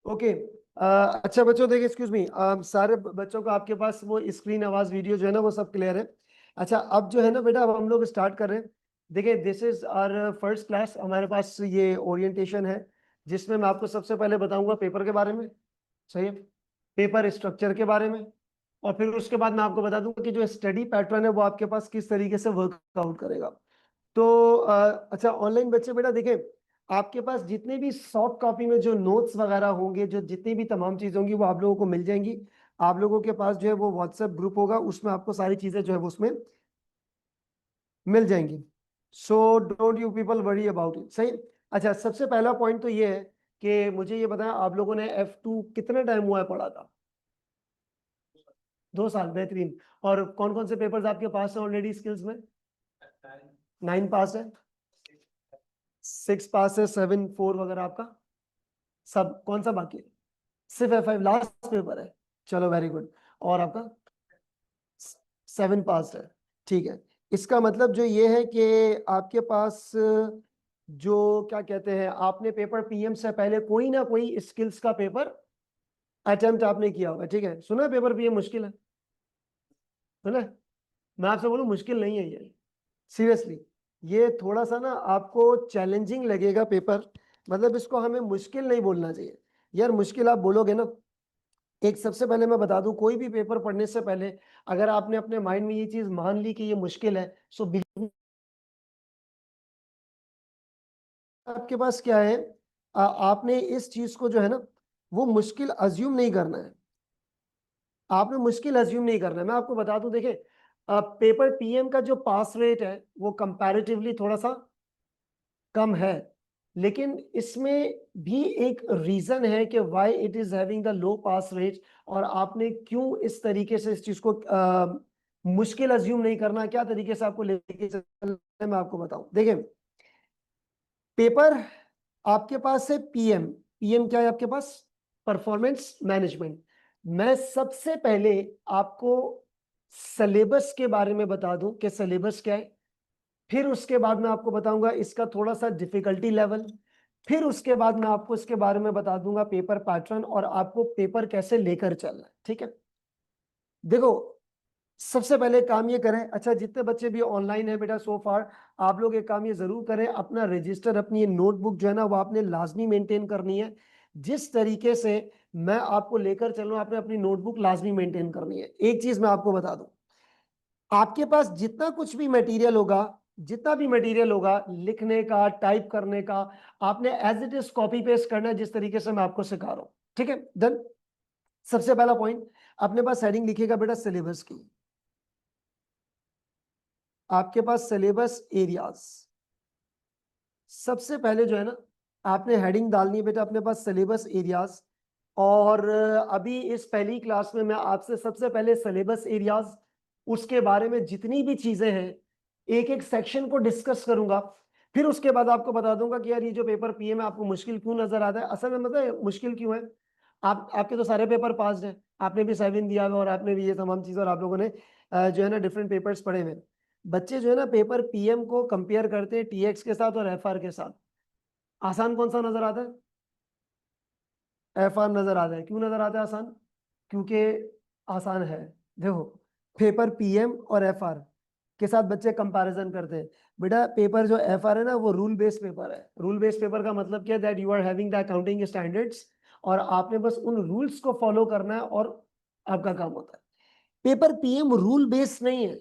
Okay. अच्छा बच्चों देखिए, एक्सक्यूज मी, सारे बच्चों को आपके पास वो स्क्रीन आवाज वीडियो जो है ना वो सब क्लियर है। अच्छा अब जो है ना बेटा, अब हम लोग स्टार्ट कर रहे हैं। देखिए this is our first class. हमारे पास ये ओरिएंटेशन है जिसमें मैं आपको सबसे पहले बताऊंगा पेपर के बारे में, सही है, पेपर स्ट्रक्चर के बारे में, और फिर उसके बाद मैं आपको बता दूंगा कि जो स्टडी पैटर्न है वो आपके पास किस तरीके से वर्कआउट करेगा। तो अच्छा ऑनलाइन बच्चे बेटा देखें, आपके पास जितने भी सॉफ्ट कॉपी में जो नोट्स वगैरह होंगे, जो जितनी भी तमाम चीजें होंगी वो आप लोगों को मिल जाएंगी। आप लोगों के पास जो है वो व्हाट्सएप ग्रुप होगा, उसमें आपको सारी चीजें जो है वो उसमें मिल जाएंगी। So don't you people worry about it, सही। अच्छा सबसे पहला पॉइंट तो ये है कि मुझे ये बताया आप लोगों ने F2 कितने टाइम हुआ है पढ़ा था? 2 साल, बेहतरीन। और कौन कौन से पेपर्स आपके पास है ऑलरेडी स्किल्स में? 9 पास है, 6 पास है, 7 4 वगैरह आपका सब कौन सा बाकी है? सिर्फ F5 लास्ट पेपर है। चलो वेरी गुड। और आपका 7 पास है, ठीक है। इसका मतलब जो ये है कि आपके पास जो क्या कहते हैं, आपने पेपर पीएम से पहले कोई ना कोई स्किल्स का पेपर अटेम्प्ट आपने किया होगा, ठीक है। सुना है पेपर पीएम मुश्किल है? सुना है? मैं आपसे बोलूं मुश्किल नहीं है ये, सीरियसली। ये थोड़ा सा ना आपको चैलेंजिंग लगेगा पेपर, मतलब इसको हमें मुश्किल नहीं बोलना चाहिए। यार मुश्किल आप बोलोगे ना, एक सबसे पहले मैं बता दूं, कोई भी पेपर पढ़ने से पहले अगर आपने अपने माइंड में ये चीज मान ली कि ये मुश्किल है, सो आपके पास क्या है, आपने इस चीज को जो है ना वो मुश्किल अज्यूम नहीं करना है। आपने मुश्किल अज्यूम नहीं करना है। मैं आपको बता दूं, देखिए पेपर पीएम का जो पास रेट है वो कंपैरेटिवली थोड़ा सा कम है, लेकिन इसमें भी एक रीजन है कि why it is having the low pass rate, और आपने क्यों इस तरीके से इस चीज को मुश्किल अज्यूम नहीं करना, क्या तरीके से आपको लेके चलना है मैं आपको बताऊं। देखिए पेपर आपके पास है पीएम। पीएम क्या है आपके पास? Performance management. मैं सबसे पहले आपको सिलेबस के बारे में बता दूं कि सिलेबस क्या है, फिर उसके बाद मैं आपको बताऊंगा इसका थोड़ा सा डिफिकल्टी लेवल, फिर उसके बाद मैं आपको इसके बारे में बता दूंगा पेपर पैटर्न और आपको पेपर कैसे लेकर चलना है, ठीक है। देखो सबसे पहले काम ये करें, अच्छा जितने बच्चे भी ऑनलाइन है बेटा सो फार, आप लोग एक काम ये जरूर करें, अपना रजिस्टर, अपनी ये नोटबुक जो है ना वो आपने लाजमी मेंटेन करनी है। जिस तरीके से मैं आपको लेकर चल रहा हूं, आपने अपनी नोटबुक लाजमी मेंटेन करनी है। एक चीज मैं आपको बता दूं, आपके पास जितना कुछ भी मटेरियल होगा, जितना भी मटेरियल होगा लिखने का, टाइप करने का, आपने as it is copy paste करना है जिस तरीके से मैं आपको सिखा रहा हूं, ठीक है। डन। सबसे पहला पॉइंट, अपने पास हेडिंग लिखेगा बेटा सिलेबस की। आपके पास सिलेबस एरियाज, सबसे पहले जो है ना आपने हेडिंग डालनी है बेटा अपने पास सिलेबस एरियाज। और अभी इस पहली क्लास में मैं आपसे सबसे पहले सिलेबस एरियाज, उसके बारे में जितनी भी चीजें हैं एक एक सेक्शन को डिस्कस करूंगा। फिर उसके बाद आपको बता दूंगा कि यार ये जो पेपर पीएम है आपको मुश्किल क्यों नजर आता है, असल में मतलब मुश्किल क्यों है। आपके तो सारे पेपर पास हैं, आपने भी 7 दिया हुआ और आपने भी ये तमाम चीजें, और आप लोगों ने जो है ना डिफरेंट पेपर्स पढ़े हुए हैं। बच्चे जो है ना पेपर पीएम को कंपेयर करते हैं टीएक्स के साथ और एफआर के साथ। आसान कौन सा नजर आता है? एफआर नजर आता है। क्यों नजर आता है आसान? क्योंकि आसान है। देखो पेपर पीएम और एफआर के साथ बच्चे कंपैरिजन करते हैं। बेटा पेपर जो एफआर है ना वो रूल बेस्ड पेपर है। रूल बेस्ड पेपर का मतलब क्या है? That you are having the accounting standards, और आपने बस उन रूल्स को फॉलो करना है और आपका काम होता है। पेपर पीएम रूल बेस्ड नहीं है।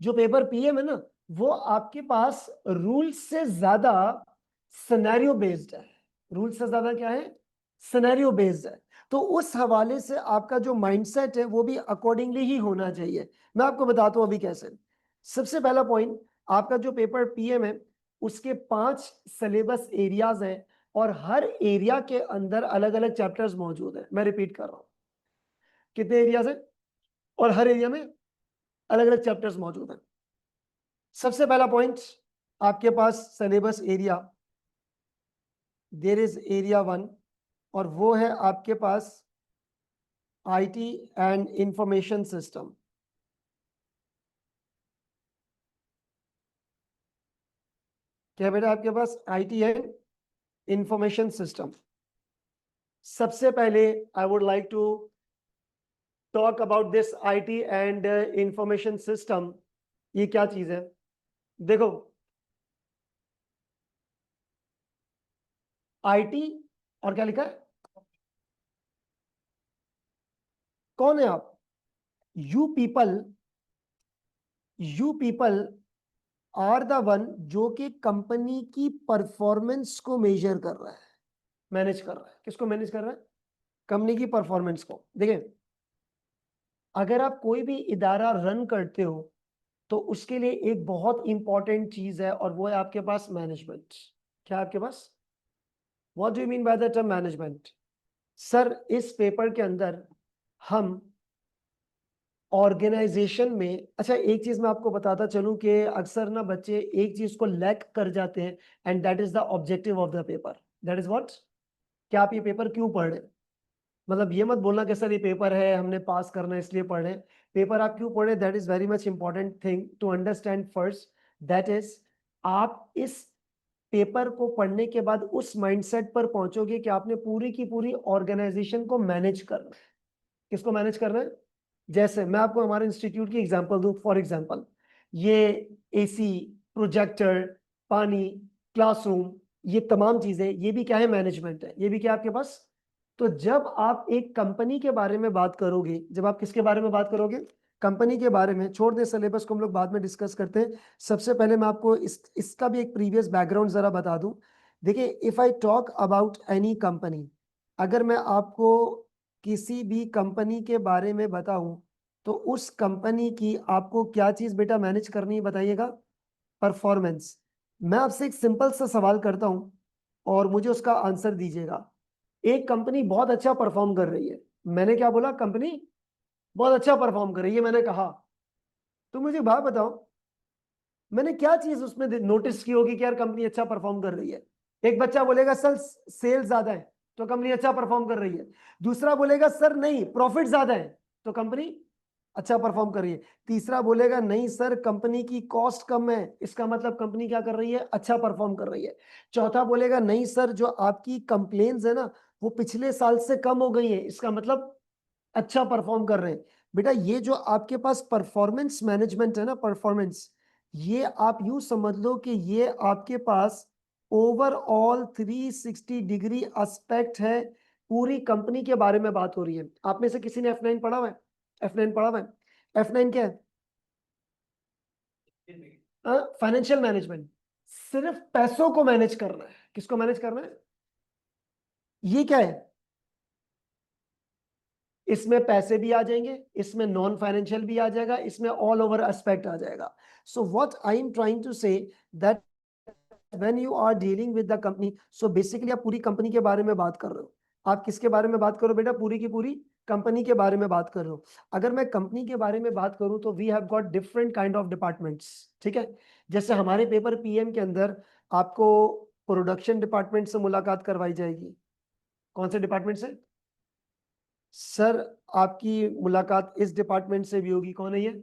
जो पेपर पीएम है ना वो आपके पास रूल से ज्यादा सिनेरियो बेस्ड है। रूल से ज्यादा क्या है? सिनेरियो बेस्ड है। तो उस हवाले से आपका जो माइंडसेट है वो भी अकॉर्डिंगली ही होना चाहिए। मैं आपको बताता हूं अभी कैसे। सबसे पहला पॉइंट, आपका जो पेपर पीएम है उसके 5 सिलेबस एरियाज हैं, और हर एरिया के अंदर अलग अलग चैप्टर्स मौजूद हैं। मैं रिपीट कर रहा हूं, कितने एरियाज हैं और हर एरिया में अलग अलग चैप्टर्स मौजूद हैं। सबसे पहला पॉइंट, आपके पास syllabus area, there is area 1, और वो है आपके पास आईटी एंड इंफॉर्मेशन सिस्टम। क्या बेटा आपके पास आईटी एंड इंफॉर्मेशन सिस्टम। सबसे पहले I would like to talk about this IT and information system. ये क्या चीज है? देखो, आईटी और क्या लिखा है? कौन है आप? You people, you people are the one जो कि कंपनी की परफॉर्मेंस को मेजर कर रहा है, मैनेज कर रहा है। किसको मैनेज कर रहा है? कंपनी की परफॉर्मेंस को। देखिए, अगर आप कोई भी इदारा रन करते हो तो उसके लिए एक बहुत इंपॉर्टेंट चीज है और वो है आपके पास मैनेजमेंट। क्या है आपके पास? What do you mean by the term management? Sir, इस पेपर के अंदर हम ऑर्गेनाइजेशन में, अच्छा एक चीज मैं आपको बताता चलूं कि अक्सर ना बच्चे एक चीज को लैक कर जाते हैं, and that is the objective of the paper. That is what? क्या आप ये पेपर क्यों पढ़ रहे हैं? मतलब ये मत बोलना कि सर ये पेपर है हमने पास करना है इसलिए पढ़ रहे हैं। पेपर आप क्यों पढ़ रहे हैं, that is very much important thing to understand first. That is, आप इस पेपर को पढ़ने के बाद उस माइंडसेट पर पहुंचोगे कि आपने पूरी की पूरी ऑर्गेनाइजेशन को मैनेज करना है। किसको मैनेज करना है? जैसे मैं आपको हमारे इंस्टीट्यूट की एग्जांपल दूं, फॉर एग्जांपल ये एसी, प्रोजेक्टर, पानी, क्लासरूम, ये तमाम चीजें, ये भी क्या है? मैनेजमेंट है। ये भी क्या आपके पास? तो जब आप एक कंपनी के बारे में बात करोगे, जब आप किसके बारे में बात करोगे? कंपनी के बारे में। छोड़ दे सिलेबस को, हम लोग बाद में डिस्कस करते हैं। सबसे पहले मैं आपको इसका भी एक प्रीवियस बैकग्राउंड जरा बता दूं। देखिए, if I talk about any company, अगर मैं आपको किसी भी कंपनी के बारे में बताऊं तो उस कंपनी की आपको क्या चीज बेटा मैनेज करनी है बताइएगा? परफॉर्मेंस। मैं आपसे एक सिंपल सा सवाल करता हूं और मुझे उसका आंसर दीजिएगा। एक कंपनी बहुत अच्छा परफॉर्म कर रही है, मैंने क्या बोला? कंपनी बहुत अच्छा परफॉर्म कर रही है मैंने कहा। तो मुझे बात बताओ, मैंने क्या चीज उसमें नोटिस की होगी कि यार कंपनी अच्छा परफॉर्म कर रही है? एक बच्चा बोलेगा सर सेल्स ज्यादा है तो कंपनी अच्छा परफॉर्म कर रही है। दूसरा बोलेगा सर नहीं, प्रॉफिट ज्यादा है तो कंपनी अच्छा परफॉर्म कर रही है। तीसरा बोलेगा नहीं सर, कंपनी की कॉस्ट कम है, इसका मतलब कंपनी क्या कर रही है? अच्छा परफॉर्म कर रही है। चौथा बोलेगा नहीं सर, जो आपकी कंप्लेन्स है ना वो पिछले साल से कम हो गई है, इसका मतलब अच्छा परफॉर्म कर रहे हैं। बेटा, ये जो आपके पास परफॉर्मेंस मैनेजमेंट है ना, परफॉर्मेंस, ये आप यूं समझ लो कि ये आपके पास ओवरऑल 360 डिग्री एस्पेक्ट है। पूरी कंपनी के बारे में बात हो रही है। आप में से किसी ने F9 पढ़ा हुआ है? F9 पढ़ा हुआ है? F9 क्या है? Financial management. सिर्फ पैसों को मैनेज करना है। किसको मैनेज करना है? ये क्या है? इसमें पैसे भी आ जाएंगे, इसमें नॉन फाइनेंशियल भी आ जाएगा, इसमें ऑल ओवर एस्पेक्ट आ जाएगा। So what I am trying to say that when you are dealing with the company, so basically आप पूरी कंपनी के बारे में बात कर रहे हो। आप किसके बारे में बात करो बेटा? पूरी की पूरी कंपनी के बारे में बात कर रहे हो। अगर मैं कंपनी के बारे में बात करूं तो we have got different kind of departments. ठीक है, जैसे हमारे पेपर पीएम के अंदर आपको प्रोडक्शन डिपार्टमेंट से मुलाकात करवाई जाएगी। कौन से डिपार्टमेंट से? सर, आपकी मुलाकात इस डिपार्टमेंट से भी होगी। कौन है ये?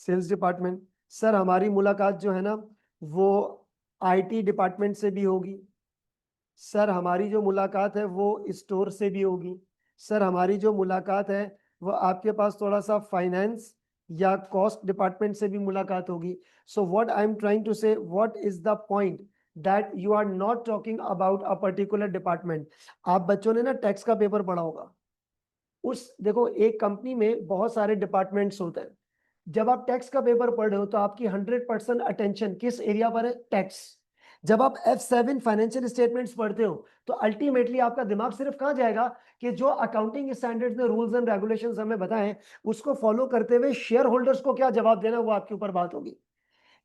Sales department. सर, हमारी मुलाकात जो है ना वो आईटी डिपार्टमेंट से भी होगी। सर, हमारी जो मुलाकात है वो स्टोर से भी होगी। सर, हमारी जो मुलाकात है वो आपके पास थोड़ा सा फाइनेंस या कॉस्ट डिपार्टमेंट से भी मुलाकात होगी। So what I am trying to say, what is the point that you are not talking about a particular department. आप बच्चों ने ना टैक्स का पेपर पढ़ा होगा। उस देखो, एक कंपनी में बहुत सारे डिपार्टमेंट्स होते हैं। जब आप टैक्स का पेपर पढ़ रहे हो तो आपकी 100% अटेंशन किस एरिया पर है? टैक्स। जब आप F7 फाइनेंशियल स्टेटमेंट्स पढ़ते हो तो अल्टीमेटली आपका दिमाग सिर्फ कहां जाएगा कि जो अकाउंटिंग स्टैंडर्ड्स ने रूल्स एंड रेगुलेशंस हमें बताए उसको फॉलो करते हुए शेयर होल्डर्स को क्या जवाब देना, वो आपके ऊपर बात होगी।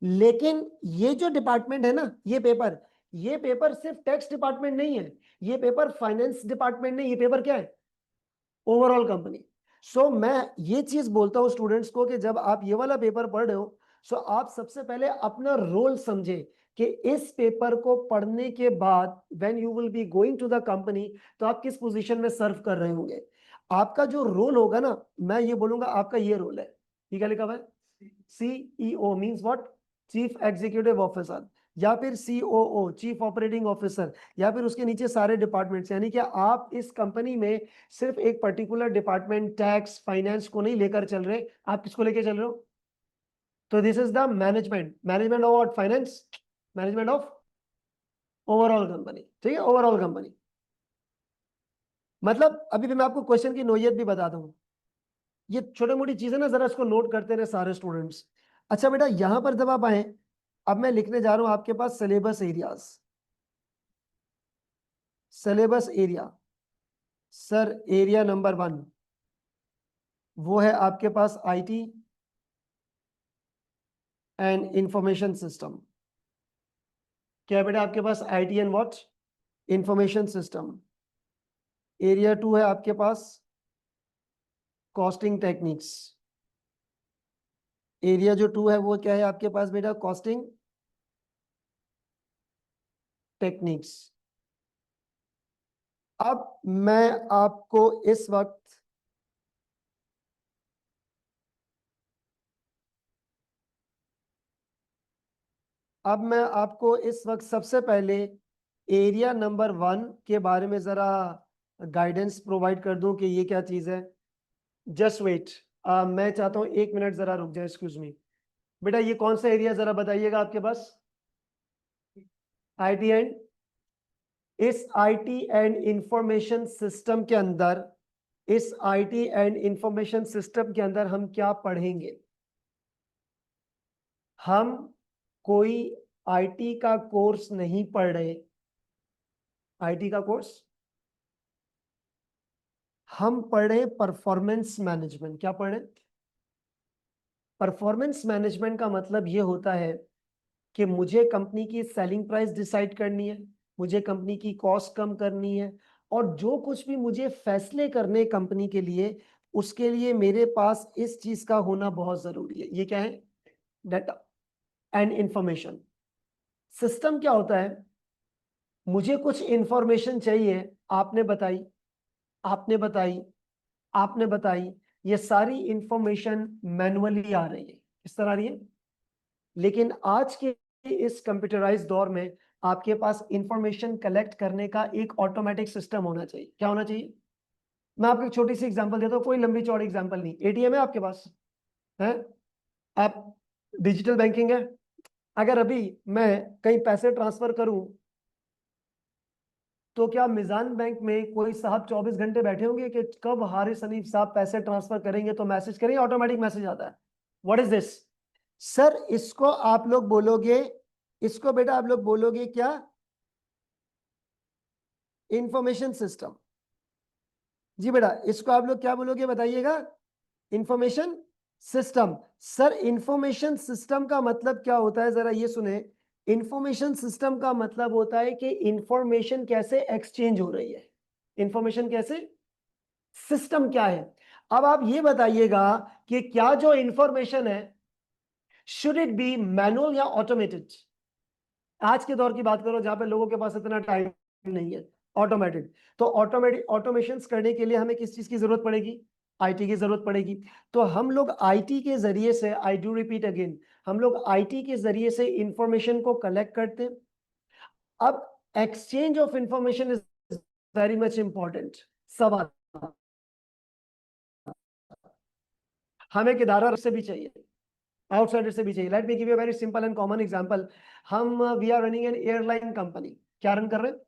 लेकिन ये जो डिपार्टमेंट है ना, ये पेपर सिर्फ टैक्स डिपार्टमेंट नहीं है, ये पेपर फाइनेंस डिपार्टमेंट नहीं, ये पेपर क्या है? Overall company. सो मैं ये चीज बोलता हूं स्टूडेंट्स को कि जब आप ये वाला पेपर पढ़ रहे हो सो आप सबसे पहले अपना रोल समझे कि इस पेपर को पढ़ने के बाद when you will be going to the company तो आप किस पोजीशन में सर्व कर रहे होंगे। आपका जो रोल होगा ना, मैं ये बोलूंगा आपका ये रोल है। ठीक है, लिखा हुआ है CEO means what? Chief executive officer. या फिर COO, चीफ ऑपरेटिंग ऑफिसर, या फिर उसके नीचे सारे डिपार्टमेंट्स, यानी कि आप इस कंपनी में सिर्फ एक पर्टिकुलर डिपार्टमेंट टैक्स फाइनेंस को नहीं लेकर चल रहे, आप किसको लेकर चल रहे हो? तो this is the management of what? Finance, management of overall company. ठीक है, ओवरऑल कंपनी। मतलब अभी भी मैं आपको क्वेश्चन की नोयत भी बता दूं, ये छोटी मोटी चीजें ना, जरा इसको नोट करते रहे सारे स्टूडेंट्स। अच्छा बेटा, यहां पर जब आप आए, अब मैं लिखने जा रहा हूं आपके पास syllabus areas. Syllabus area, sir area number 1 वो है आपके पास IT एंड इंफॉर्मेशन सिस्टम। क्या है बेटा आपके पास? IT and what? Information system. Area 2 है आपके पास कॉस्टिंग टेक्निक्स। एरिया जो 2 है वो क्या है आपके पास बेटा? Costing techniques. अब मैं आपको इस वक्त सबसे पहले एरिया नंबर 1 के बारे में जरा गाइडेंस प्रोवाइड कर दूं कि ये क्या चीज है। जस्ट वेट, मैं चाहता हूं 1 मिनट जरा रुक जाए, एक्सक्यूज मी। बेटा ये कौन सा एरिया जरा बताइएगा आपके पास? IT एंड, इस IT एंड इंफॉर्मेशन सिस्टम के अंदर, इस IT एंड इंफॉर्मेशन सिस्टम के अंदर हम क्या पढ़ेंगे? हम कोई IT का कोर्स नहीं पढ़ रहे। IT का कोर्स हम पढ़ रहे परफॉर्मेंस मैनेजमेंट। क्या पढ़ रहे? परफॉर्मेंस मैनेजमेंट का मतलब ये होता है कि मुझे कंपनी की सेलिंग प्राइस डिसाइड करनी है, मुझे कंपनी की कॉस्ट कम करनी है, और जो कुछ भी मुझे फैसले करने कंपनी के लिए, उसके लिए मेरे पास इस चीज का होना बहुत जरूरी है। ये क्या है? Data and information system. क्या होता है? मुझे कुछ इंफॉर्मेशन चाहिए, आपने बताई, आपने बताई, आपने बताई, ये सारी इंफॉर्मेशन मैनुअली आ रही है। किस तरह आ रही है? लेकिन आज के इस कंप्यूटराइज दौर में आपके पास इंफॉर्मेशन कलेक्ट करने का एक ऑटोमेटिक सिस्टम होना चाहिए। क्या होना चाहिए? मैं आपको एक छोटी सी एग्जांपल देता हूं, कोई लंबी चौड़ी एग्जांपल नहीं। ATM है आपके पास, है? आप डिजिटल बैंकिंग है। अगर अभी मैं कहीं पैसे ट्रांसफर करूं, तो क्या मिजान बैंक में कोई साहब 24 घंटे बैठे होंगे कि कब हारिस हनीफ साहब पैसे ट्रांसफर करेंगे तो मैसेज करेंगे, ऑटोमेटिक मैसेज आता है। What is this? सर इसको आप लोग बोलोगे, इसको बेटा आप लोग बोलोगे क्या? Information system. जी बेटा, इसको आप लोग क्या बोलोगे बताइएगा? Information system. Sir information system का मतलब क्या होता है, जरा ये सुने। इंफॉर्मेशन सिस्टम का मतलब होता है कि इंफॉर्मेशन कैसे एक्सचेंज हो रही है। इंफॉर्मेशन कैसे, सिस्टम क्या है। अब आप ये बताइएगा कि क्या जो इंफॉर्मेशन है, शुड इट बी मैनुअल या ऑटोमेटेड? आज के दौर की बात करो जहां पे लोगों के पास इतना टाइम नहीं है। ऑटोमेटेड। तो ऑटोमेटिक ऑटोमेशन करने के लिए हमें किस चीज की जरूरत पड़ेगी? IT की जरूरत पड़ेगी। तो हम लोग IT के जरिए से, आई डू रिपीट अगेन, हम लोग IT के जरिए से इंफॉर्मेशन को कलेक्ट करते हैं। अब exchange of information is very much important सवाल। हमें किदारा से भी चाहिए, आउटसाइडर से भी चाहिए। Let me give you very simple and common example. हम we are running an airline company. क्या रन कर रहे हैं?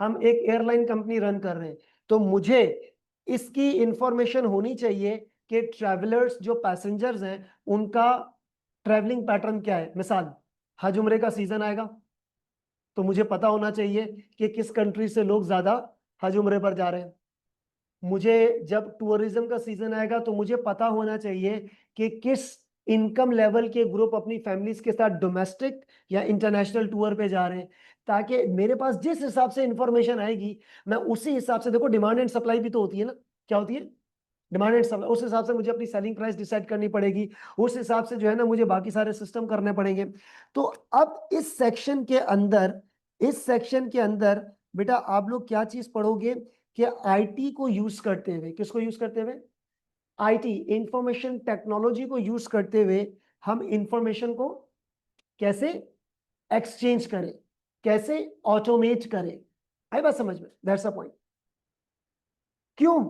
हम एक एयरलाइन कंपनी रन कर रहे हैं। तो मुझे इसकी इंफॉर्मेशन होनी चाहिए कि ट्रैवलर्स जो पैसेंजर्स हैं, उनका ट्रैवलिंग पैटर्न क्या है। मिसाल, हज उम्रे का सीजन आएगा, तो मुझे पता होना चाहिए कि किस कंट्री से लोग ज्यादा हज उम्रे पर जा रहे हैं। मुझे जब टूरिज्म का सीजन आएगा, तो मुझे पता होना चाहिए कि किस इनकम लेवल के ग्रुप अपनी फैमिलीज के साथ डोमेस्टिक या इंटरनेशनल टूर पे जा रहे हैं। ताकि मेरे पास जिस हिसाब से इंफॉर्मेशन आएगी, मैं उसी हिसाब से, देखो डिमांड एंड सप्लाई भी तो होती है ना। क्या होती है? Demand and supply. उस हिसाब से मुझे अपनी सेलिंग प्राइस डिसाइड करनी पड़ेगी। उस हिसाब से जो है ना, मुझे बाकी सारे सिस्टम करने पड़ेंगे। तो अब इस सेक्शन के अंदर बेटा आप लोग क्या चीज पढ़ोगे कि IT को यूज करते हुए, किसको यूज करते हुए? IT, इंफॉर्मेशन टेक्नोलॉजी को यूज करते हुए हम इंफॉर्मेशन को कैसे एक्सचेंज करें, कैसे ऑटोमेट करें। आई बात समझ में? That's a point. क्यों,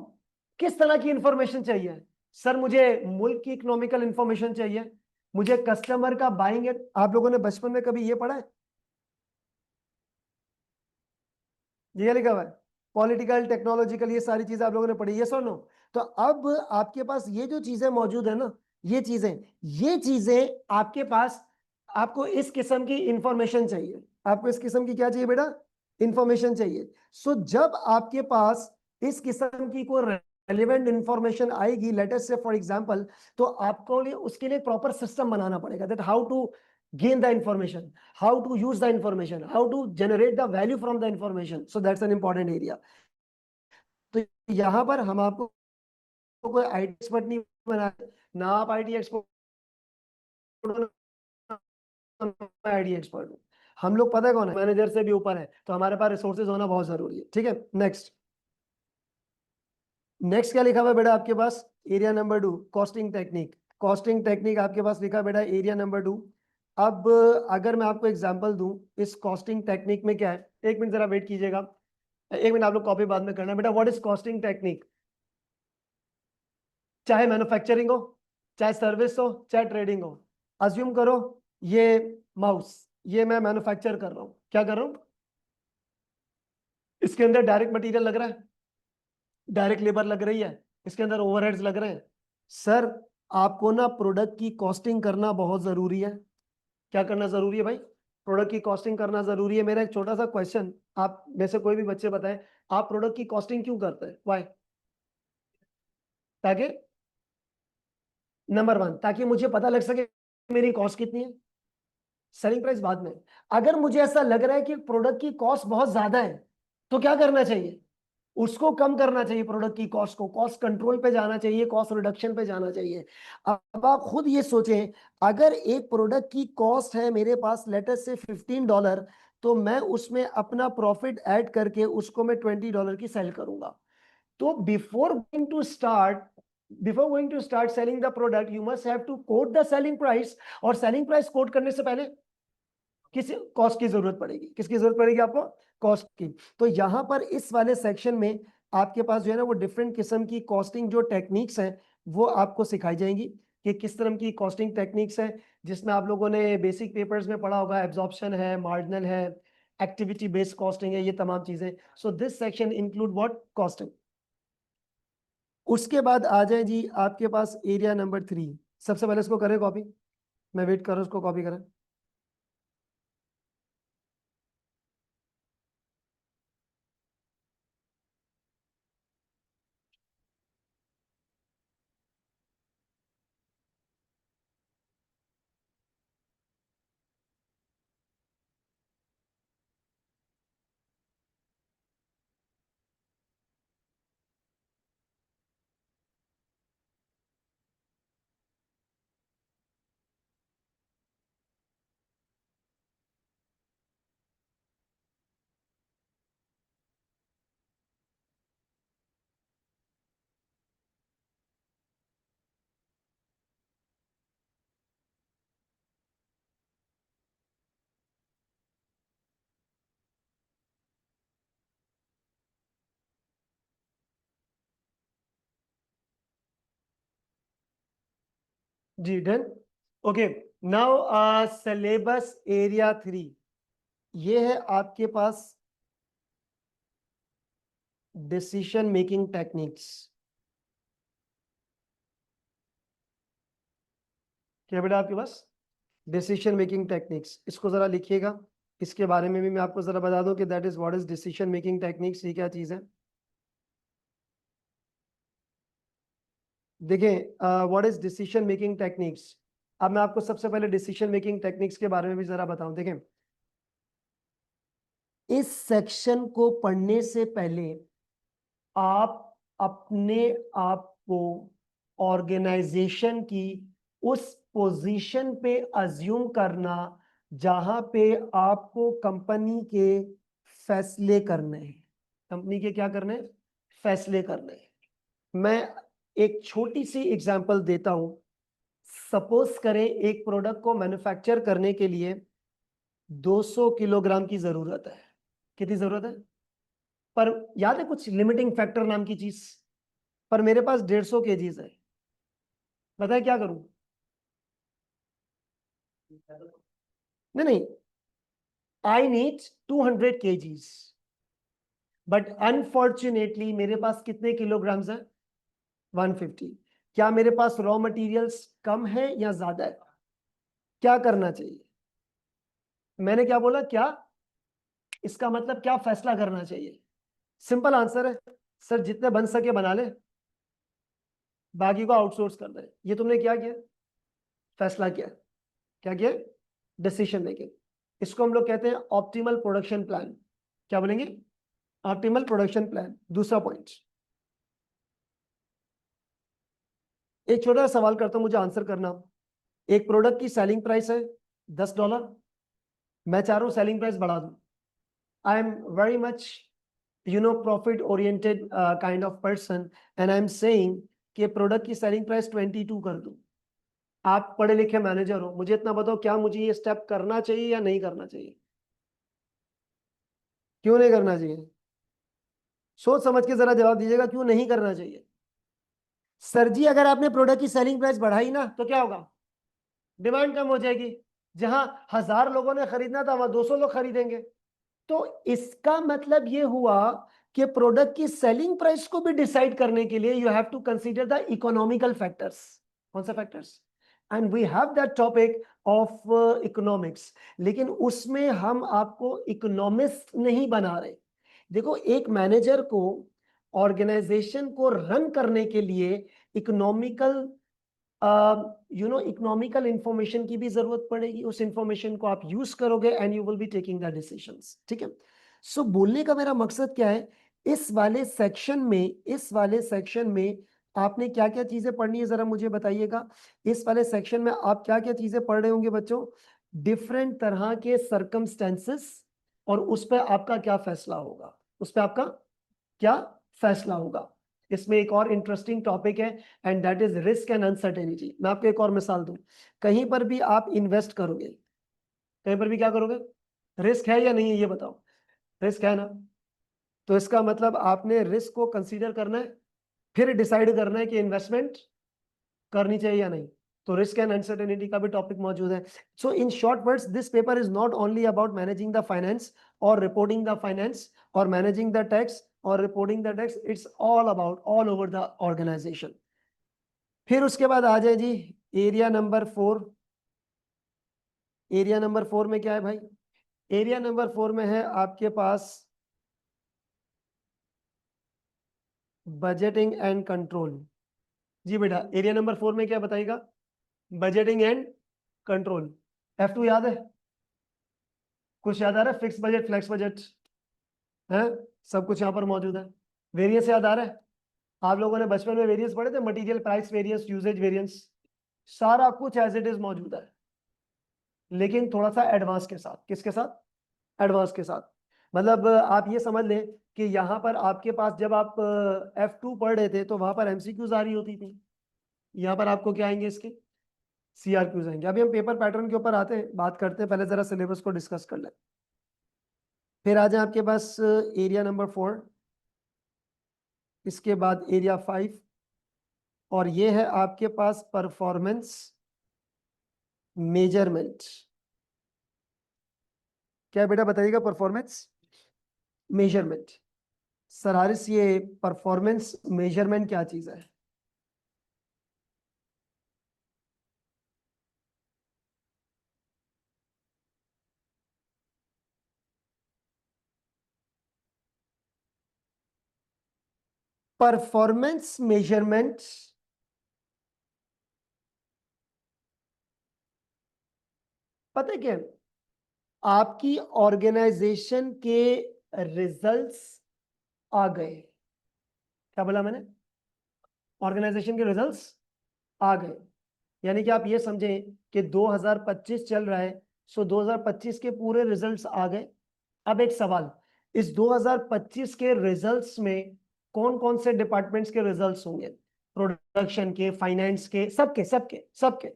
किस तरह की इंफॉर्मेशन चाहिए? सर मुझे मुल्क की इकोनॉमिकल इंफॉर्मेशन चाहिए, मुझे कस्टमर का बाइंग। आप लोगों ने बचपन में कभी ये पढ़ा है, ये लिखा हुआ है पॉलिटिकल टेक्नोलॉजिकल, ये सारी चीजें आप लोगों ने पढ़ी, यस और नो? तो अब आपके पास ये जो चीजें मौजूद है ना, ये चीजें आपके पास, आपको इस किस्म की इंफॉर्मेशन चाहिए। आपको इस किस्म की क्या चाहिए बेटा? इंफॉर्मेशन चाहिए। सो जब आपके पास इस किस्म की कोई रेलिवेंट इंफॉर्मेशन आएगी, लेट अस से फॉर एग्जांपल, तो आपको लिए उसके लिए प्रॉपर सिस्टम बनाना पड़ेगा, that how to gain the information, how to use the information, how to generate the value from the information. So that's an important area. तो यहाँ पर हम आपको कोई आईटी एक्सपर्ट नहीं बना, ना आप आईटी एक्सपर्ट, आईटी एक्सपर्ट हूँ। हम लोग पता है कौन है, मैनेजर से भी ऊपर है, तो हमारे पास रिसोर्सेज होना बहुत जरूरी है। ठीक है, नेक्स्ट। नेक्स्ट क्या लिखा हुआ है बेटा आपके पास? Area number 2, costing technique. Costing technique आपके पास लिखा है बेटा एरिया नंबर 2। अब अगर मैं आपको एग्जांपल दूं इस कॉस्टिंग टेक्निक में क्या है, एक मिनट जरा वेट कीजिएगा, एक मिनट, आप लोग कॉपी बाद में करना बेटा। What is costing technique? चाहे मैन्युफैक्चरिंग हो, चाहे सर्विस हो, चाहे ट्रेडिंग हो। अज्यूम करो ये माउस, ये मैं मैन्युफैक्चर कर रहा हूं, क्या कर रहा हूं? इसके अंदर डायरेक्ट मटेरियल लग रहा है, डायरेक्ट लेबर लग रही है, इसके अंदर ओवरहेड्स लग रहे हैं। सर आपको ना प्रोडक्ट की कॉस्टिंग करना बहुत जरूरी है। क्या करना जरूरी है भाई? प्रोडक्ट की कॉस्टिंग करना जरूरी है। मेरा एक छोटा सा क्वेश्चन, आप में से कोई भी बच्चे बताएं, आप प्रोडक्ट की कॉस्टिंग क्यों करते हैं? वाई? ताकि नंबर 1, ताकि मुझे पता लग सके मेरी कॉस्ट कितनी है। सेलिंग प्राइस बाद में। अगर मुझे ऐसा लग रहा है कि प्रोडक्ट की कॉस्ट बहुत ज्यादा है, तो क्या करना चाहिए? उसको कम करना चाहिए, प्रोडक्ट की कॉस्ट को, कॉस्ट कंट्रोल पे जाना चाहिए, कॉस्ट रिडक्शन पे जाना चाहिए। अब आप खुद ये सोचें, अगर एक प्रोडक्ट की कॉस्ट है मेरे पास लेटर से $15, तो मैं उसमें अपना प्रॉफिट ऐड करके उसको मैं $20 की सेल करूंगा। तो before going to start selling the product, you must have to quote the selling price. और सेलिंग प्राइस कोट करने से पहले किस कॉस्ट की जरूरत पड़ेगी? किसकी जरूरत पड़ेगी आपको? कॉस्ट की। तो यहां पर इस वाले सेक्शन में आपके पास जो है ना वो डिफरेंट किस्म की कॉस्टिंग जो टेक्निक्स हैं वो आपको सिखाई जाएंगी कि किस तरह की कॉस्टिंग टेक्निक्स हैं, जिसमें आप लोगों ने बेसिक पेपर्स में पढ़ा होगा, एब्जॉर्प्शन है, मार्जिनल है, एक्टिविटी बेस्ड कॉस्टिंग है, ये तमाम चीजें। So this section include what? Costing. उसके बाद आ जाए जी आपके पास एरिया नंबर 3। सबसे पहले इसको करें कॉपी, मैं वेट कर रहा हूं, उसको कॉपी करें। जी done. Okay, now syllabus area 3, ये है आपके पास डिसीजन मेकिंग टेक्निक्स। क्या बेटा आपके पास? डिसीजन मेकिंग टेक्निक्स, इसको जरा लिखिएगा। इसके बारे में भी मैं आपको जरा बता दूं कि that is what is decision making techniques, ये क्या चीज है। देखें what is decision making techniques. अब मैं आपको सबसे पहले डिसीजन मेकिंग टेक्निक्स के बारे में भी जरा बताऊं। देखें, इस सेक्शन को पढ़ने से पहले आप अपने आप को ऑर्गेनाइजेशन की उस पोजीशन पे अज्यूम करना जहां पे आपको कंपनी के फैसले करने हैं। कंपनी के क्या करने हैं? फैसले करने हैं। मैं एक छोटी सी एग्जांपल देता हूं। सपोज करें एक प्रोडक्ट को मैन्युफैक्चर करने के लिए 200 किलोग्राम की जरूरत है। कितनी जरूरत है? पर याद है कुछ लिमिटिंग फैक्टर नाम की चीज? पर मेरे पास 150 केजीज है, बताए क्या करूं? नहीं नहीं, I need 200 KGs, but unfortunately मेरे पास कितने किलोग्राम्स है? 150। क्या मेरे पास रॉ मटेरियल्स कम है या ज्यादा है? क्या करना चाहिए? मैंने क्या बोला? क्या? इसका मतलब क्या फैसला करना चाहिए? सिंपल आंसर है सर, जितने बन सके बना ले, बाकी को आउटसोर्स कर दे। ये तुमने क्या किया? फैसला किया। क्या किया? Decision making. इसको हम लोग कहते हैं ऑप्टिमल प्रोडक्शन प्लान। क्या बोलेंगे? Optimal production plan. दूसरा पॉइंट, एक छोटा सा सवाल करता हूं, मुझे आंसर करना। एक प्रोडक्ट की सेलिंग प्राइस है $10, मैं चाह रहा हूं सेलिंग प्राइस बढ़ा दूं। I am very much profit oriented kind of person, and I am saying कि प्रोडक्ट की सेलिंग प्राइस 22 कर दूं। आप पढ़े लिखे मैनेजर हो, मुझे इतना बताओ, क्या मुझे ये स्टेप करना चाहिए या नहीं करना चाहिए? क्यों नहीं करना चाहिए? सोच समझ के जरा जवाब दीजिएगा, क्यों नहीं करना चाहिए? सर जी, अगर आपने प्रोडक्ट की सेलिंग प्राइस बढ़ाई ना तो क्या होगा? डिमांड कम हो जाएगी। जहां 1000 लोगों ने खरीदना था वहां 200 लोग खरीदेंगे। तो इसका मतलब ये हुआ कि प्रोडक्ट की सेलिंग प्राइस को भी डिसाइड करने के लिए you have to consider the economical factors. कौन सा factors? And we have that topic of economics, लेकिन उसमें हम आपको इकोनॉमिस्ट नहीं बना रहे। देखो, एक मैनेजर को ऑर्गेनाइजेशन को रन करने के लिए इकोनॉमिकल इकोनॉमिकल इंफॉर्मेशन की भी जरूरत पड़ेगी। उस इंफॉर्मेशन को आप यूज करोगे and you will be taking the decisions. ठीक है? सो बोलने का मेरा मकसद क्या है, इस वाले सेक्शन में आपने क्या क्या चीजें पढ़नी है, जरा मुझे बताइएगा। इस वाले सेक्शन में आप क्या क्या चीजें पढ़ रहे होंगे बच्चों? डिफरेंट तरह के सर्कमस्टेंसेस, और उस पर आपका क्या फैसला होगा, उस पर आपका क्या फैसला होगा। इसमें एक और इंटरेस्टिंग टॉपिक है, and that is risk and uncertainty. मैं आपको एक और मिसाल दूं, कहीं पर भी आप इन्वेस्ट करोगे, कहीं पर भी क्या करोगे? रिस्क है या नहीं है, ये बताओ। रिस्क है ना? तो इसका मतलब आपने रिस्क को कंसीडर करना है, फिर डिसाइड करना है कि इन्वेस्टमेंट करनी चाहिए या नहीं। तो रिस्क एंड अनसर्टेनिटी का भी टॉपिक मौजूद है। So in short words, this paper is not only about managing the finance और रिपोर्टिंग द फाइनेंस और मैनेजिंग द टैक्स और reporting the tax, it's all about all over the organisation. फिर उसके बाद आ जाए जी एरिया नंबर 4। एरिया नंबर 4 में क्या है भाई? एरिया नंबर 4 में है आपके पास बजटिंग एंड कंट्रोल। जी बेटा, एरिया नंबर 4 में क्या बताइएगा? Budgeting and control. F2 याद है? कुछ याद आ रहा है? फिक्स बजट, फ्लेक्स बजट है, सब कुछ यहाँ पर मौजूद है। वेरियंस याद आ रहा है? आप लोगों ने बचपन में वेरियंस पढ़े थे, material price variance, usage variance, सारा कुछ एज इट इज मौजूद है, लेकिन थोड़ा सा एडवांस के साथ। किसके साथ? एडवांस के साथ। मतलब आप ये समझ लें कि यहाँ पर आपके पास जब आप F2 पढ़ रहे थे तो वहां पर एमसीक्यूज आ रही होती थी, यहाँ पर आपको क्या आएंगे? इसके सीआरक्यूज आएंगे। अभी हम पेपर पैटर्न के ऊपर आते हैं, बात करते हैं, पहले जरा सिलेबस को डिस्कस कर लें। फिर आ जाए आपके पास एरिया नंबर 4, इसके बाद एरिया 5, और ये है आपके पास परफॉर्मेंस मेजरमेंट। क्या है बेटा, बताइएगा? Performance measurement. सर हारिस, ये परफॉर्मेंस मेजरमेंट क्या चीज है? परफॉर्मेंस मेजरमेंट पता है क्या है? आपकी ऑर्गेनाइजेशन के रिजल्ट्स आ गए। क्या बोला मैंने? ऑर्गेनाइजेशन के रिजल्ट्स आ गए। यानी कि आप ये समझें कि 2025 चल रहा है, सो 2025 के पूरे रिजल्ट्स आ गए। अब एक सवाल, इस 2025 के रिजल्ट्स में कौन कौन से डिपार्टमेंट्स के रिजल्ट्स होंगे? प्रोडक्शन के, फाइनेंस के, सबके सबके सबके।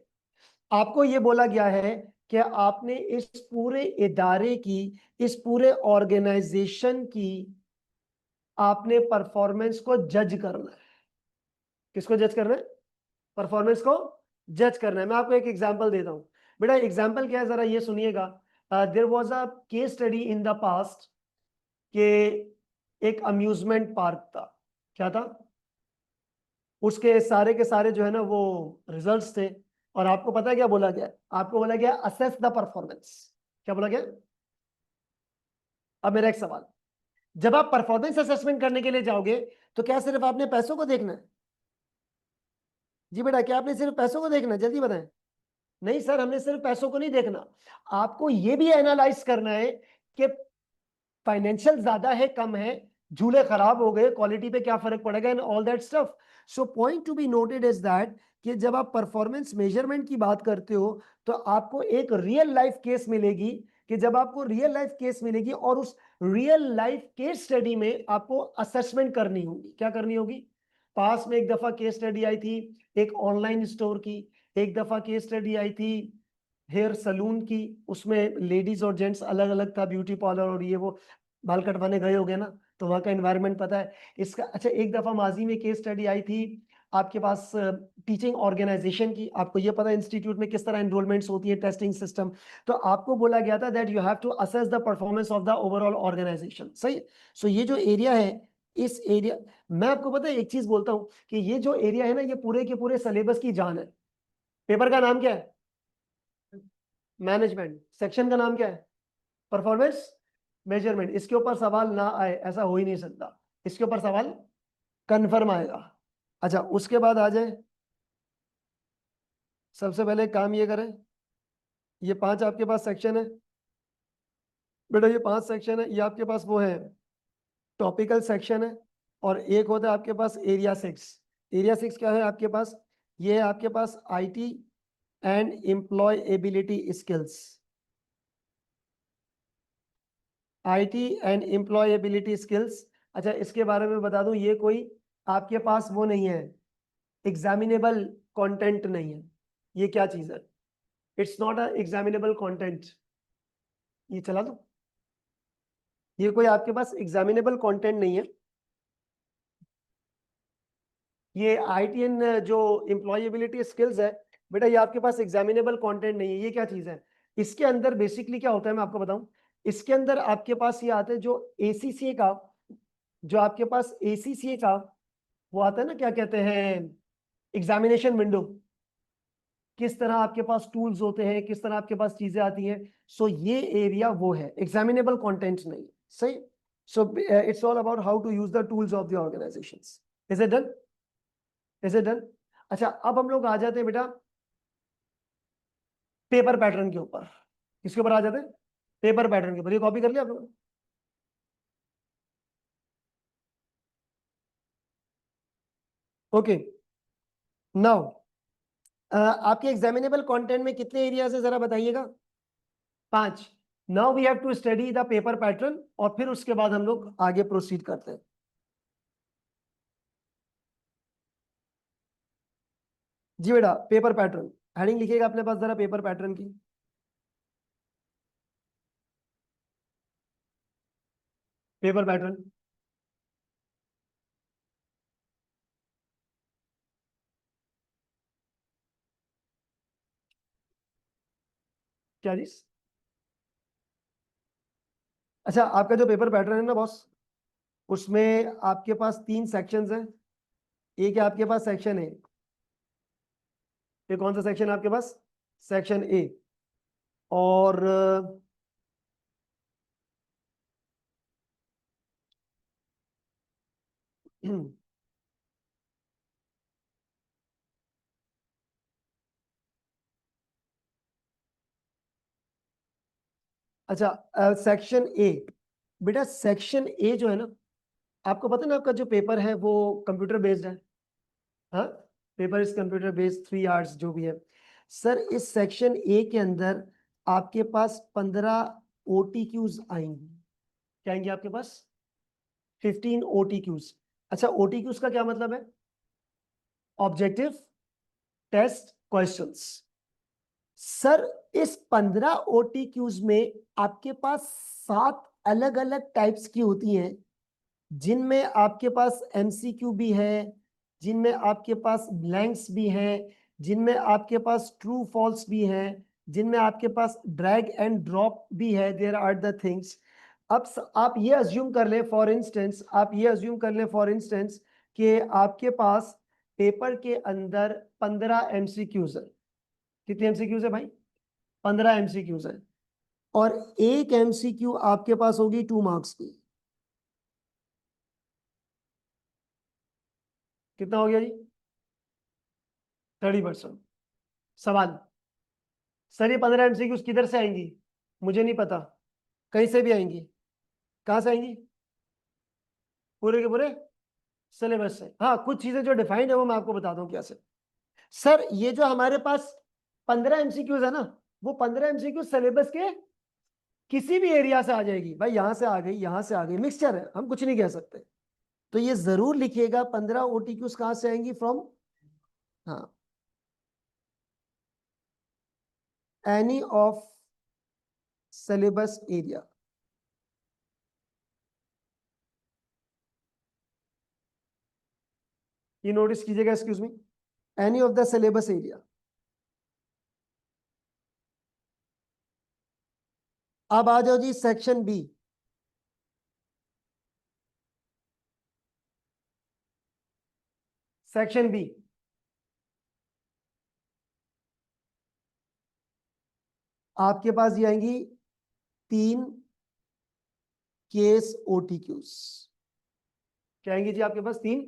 आपको ये बोला गया है कि आपने इस पूरे इदारे की, इस पूरे ऑर्गेनाइजेशन की आपने परफॉर्मेंस को जज करना है। किसको जज करना है? परफॉर्मेंस को जज करना है। मैं आपको एक एग्जांपल देता हूं। बेटा एग्जांपल क्या है, जरा ये सुनिएगा। There was a case study in the past के एक अम्यूजमेंट पार्क था। क्या था? उसके सारे के सारे जो है ना वो रिजल्ट्स थे। और आपको पता है क्या बोला गया? आपको बोला गया असेस द परफॉर्मेंस। क्या बोला गया? अब मेरा एक सवाल, जब आप परफॉर्मेंस असेसमेंट करने के लिए जाओगे तो क्या सिर्फ आपने पैसों को देखना है? जी बेटा, क्या आपने सिर्फ पैसों को देखना है? जल्दी बताएं। नहीं सर, हमने सिर्फ पैसों को नहीं देखना, आपको यह भी एनालाइज करना है कि फाइनेंशियल ज्यादा है कम है, झूले खराब हो गए, क्वालिटी पे क्या फर्क पड़ेगा, and all that stuff. So point to be noted is that कि जब आप परफॉर्मेंस मेजरमेंट की बात करते हो तो आपको एक रियल लाइफ केस मिलेगी, कि जब आपको रियल लाइफ केस मिलेगी और उस रियल लाइफ केस स्टडी में आपको असेसमेंट करनी होगी। क्या करनी होगी? पास में एक दफा केस स्टडी आई थी एक ऑनलाइन स्टोर की, एक दफा केस स्टडी आई थी हेयर सलून की, उसमें लेडीज और जेंट्स अलग अलग था, ब्यूटी पार्लर और ये वो, बाल कटवाने गए होगे ना, तो वहाँ का एनवायरनमेंट पता है इसका। अच्छा, एक दफा माजी में केस स्टडी आई थी आपके पास टीचिंग ऑर्गेनाइजेशन की। आपको ये पता है इंस्टीट्यूट में किस तरह एनरोलमेंट्स होती है, टेस्टिंग सिस्टम। तो आपको बोला गया था that you have to assess the performance of the overall organisation. सही। सो ये जो एरिया है, इस एरिया, मैं आपको पता है एक चीज बोलता हूँ कि ये जो एरिया है ना, ये पूरे के पूरे सिलेबस की जान है। पेपर का नाम क्या है? मैनेजमेंट। सेक्शन का नाम क्या है? Performance measurement. इसके ऊपर सवाल ना आए ऐसा हो ही नहीं सकता, इसके ऊपर सवाल कंफर्म आएगा। अच्छा, उसके बाद आ जाए, सबसे पहले काम ये करें, ये 5 आपके पास सेक्शन है बेटा, ये 5 सेक्शन है, ये आपके पास वो है टॉपिकल सेक्शन है। और एक होता है आपके पास एरिया 6। एरिया 6 क्या है आपके पास? ये है आपके पास IT and employability skills. IT and employability skills. अच्छा, इसके बारे में बता दूं, ये कोई आपके पास वो नहीं है, एग्जामिनेबल कंटेंट नहीं है। ये क्या चीज है? It's not a examinable content. ये चला दो, ये कोई आपके पास एग्जामिनेबल कंटेंट नहीं है। ये आईटी एंड जो एम्प्लॉयबिलिटी स्किल्स है बेटा, ये आपके पास एग्जामिनेबल कंटेंट नहीं है। ये क्या चीज है? इसके अंदर बेसिकली क्या होता है मैं आपको बताऊं। इसके अंदर आपके पास ये आते हैं जो एसीसीए का, जो आपके पास एसीसीए का वो आता है ना, क्या कहते हैं, एग्जामिनेशन विंडो। किस तरह आपके पास टूल्स होते हैं, किस तरह आपके पास चीजें आती हैं। सो ये एरिया वो है, एग्जामिनेबल कंटेंट नहीं। सही। So it's all about how to use the tools of the organisations. Is it done? Is it done? अच्छा, अब हम लोग आ जाते हैं बेटा पेपर पैटर्न के ऊपर। किसके ऊपर आ जाते हैं? पेपर पैटर्न के ऊपर। ये कॉपी कर लिया आप लोगों ने? ओके। नाउ आपके एग्जामिनेबल कंटेंट में कितने एरियाज है जरा बताइएगा? 5। Now we have to study the paper pattern और फिर उसके बाद हम लोग आगे प्रोसीड करते हैं। जी बेटा, पेपर पैटर्न हेडिंग लिखिएगा अपने पास जरा, पेपर पैटर्न की। पेपर पैटर्न क्या चीज? अच्छा, आपका जो पेपर पैटर्न है ना बॉस, उसमें आपके पास 3 सेक्शंस हैं। एक है आपके पास सेक्शन ए। ये कौन सा सेक्शन है आपके पास? Section A. और अच्छा, सेक्शन ए। बेटा सेक्शन ए जो है ना, आपको पता है ना आपका जो पेपर है वो कंप्यूटर बेस्ड है। हाँ, paper is computer based 3 hours जो भी है। सर इस सेक्शन ए के अंदर आपके पास 15 ओटीक्यूज आएंगी। क्या आएंगे आपके पास? 15 ओटीक्यूज। अच्छा, ओटीक्यूज का क्या मतलब है? Objective test questions. सर इस 15 OTQs में आपके पास 7 अलग अलग टाइप्स की होती हैं, जिनमें आपके पास MCQ भी है, जिनमें आपके पास ब्लैंक्स भी हैं, जिनमें आपके पास ट्रू फॉल्स भी हैं, जिनमें आपके पास ड्रैग एंड ड्रॉप भी है। There are the things. अब आप ये अज्यूम कर लें फॉर इंस्टेंस, कि आपके पास पेपर के अंदर 15 MCQs है। कितने MCQs है भाई? 15 MCQs है। और एक MCQ आपके पास होगी 2 मार्क्स की। कितना हो गया जी? 30%। सवाल, सर ये 15 MCQs किधर से आएंगी? मुझे नहीं पता, कहीं से भी आएंगी। कहां से आएंगी? पूरे के पूरे सिलेबस से। हाँ, कुछ चीजें जो डिफाइंड है वो मैं आपको बताता हूँ क्या से। सर ये जो हमारे पास 15 MCQs है ना, वो 15 MCQ सिलेबस के किसी भी एरिया से आ जाएगी भाई। यहां से आ गई, यहां से आ गई, मिक्सचर है, हम कुछ नहीं कह सकते। तो ये जरूर लिखिएगा 15 OTQs कहां से आएंगी, फ्रॉम, हाँ, एनी ऑफ सिलेबस एरिया। ये नोटिस कीजिएगा, excuse me, any of the syllabus area. अब आ जाओ जी सेक्शन बी। सेक्शन बी, आपके पास ये आएंगी 3 केस OTQs। क्या आएंगी जी आपके पास? 3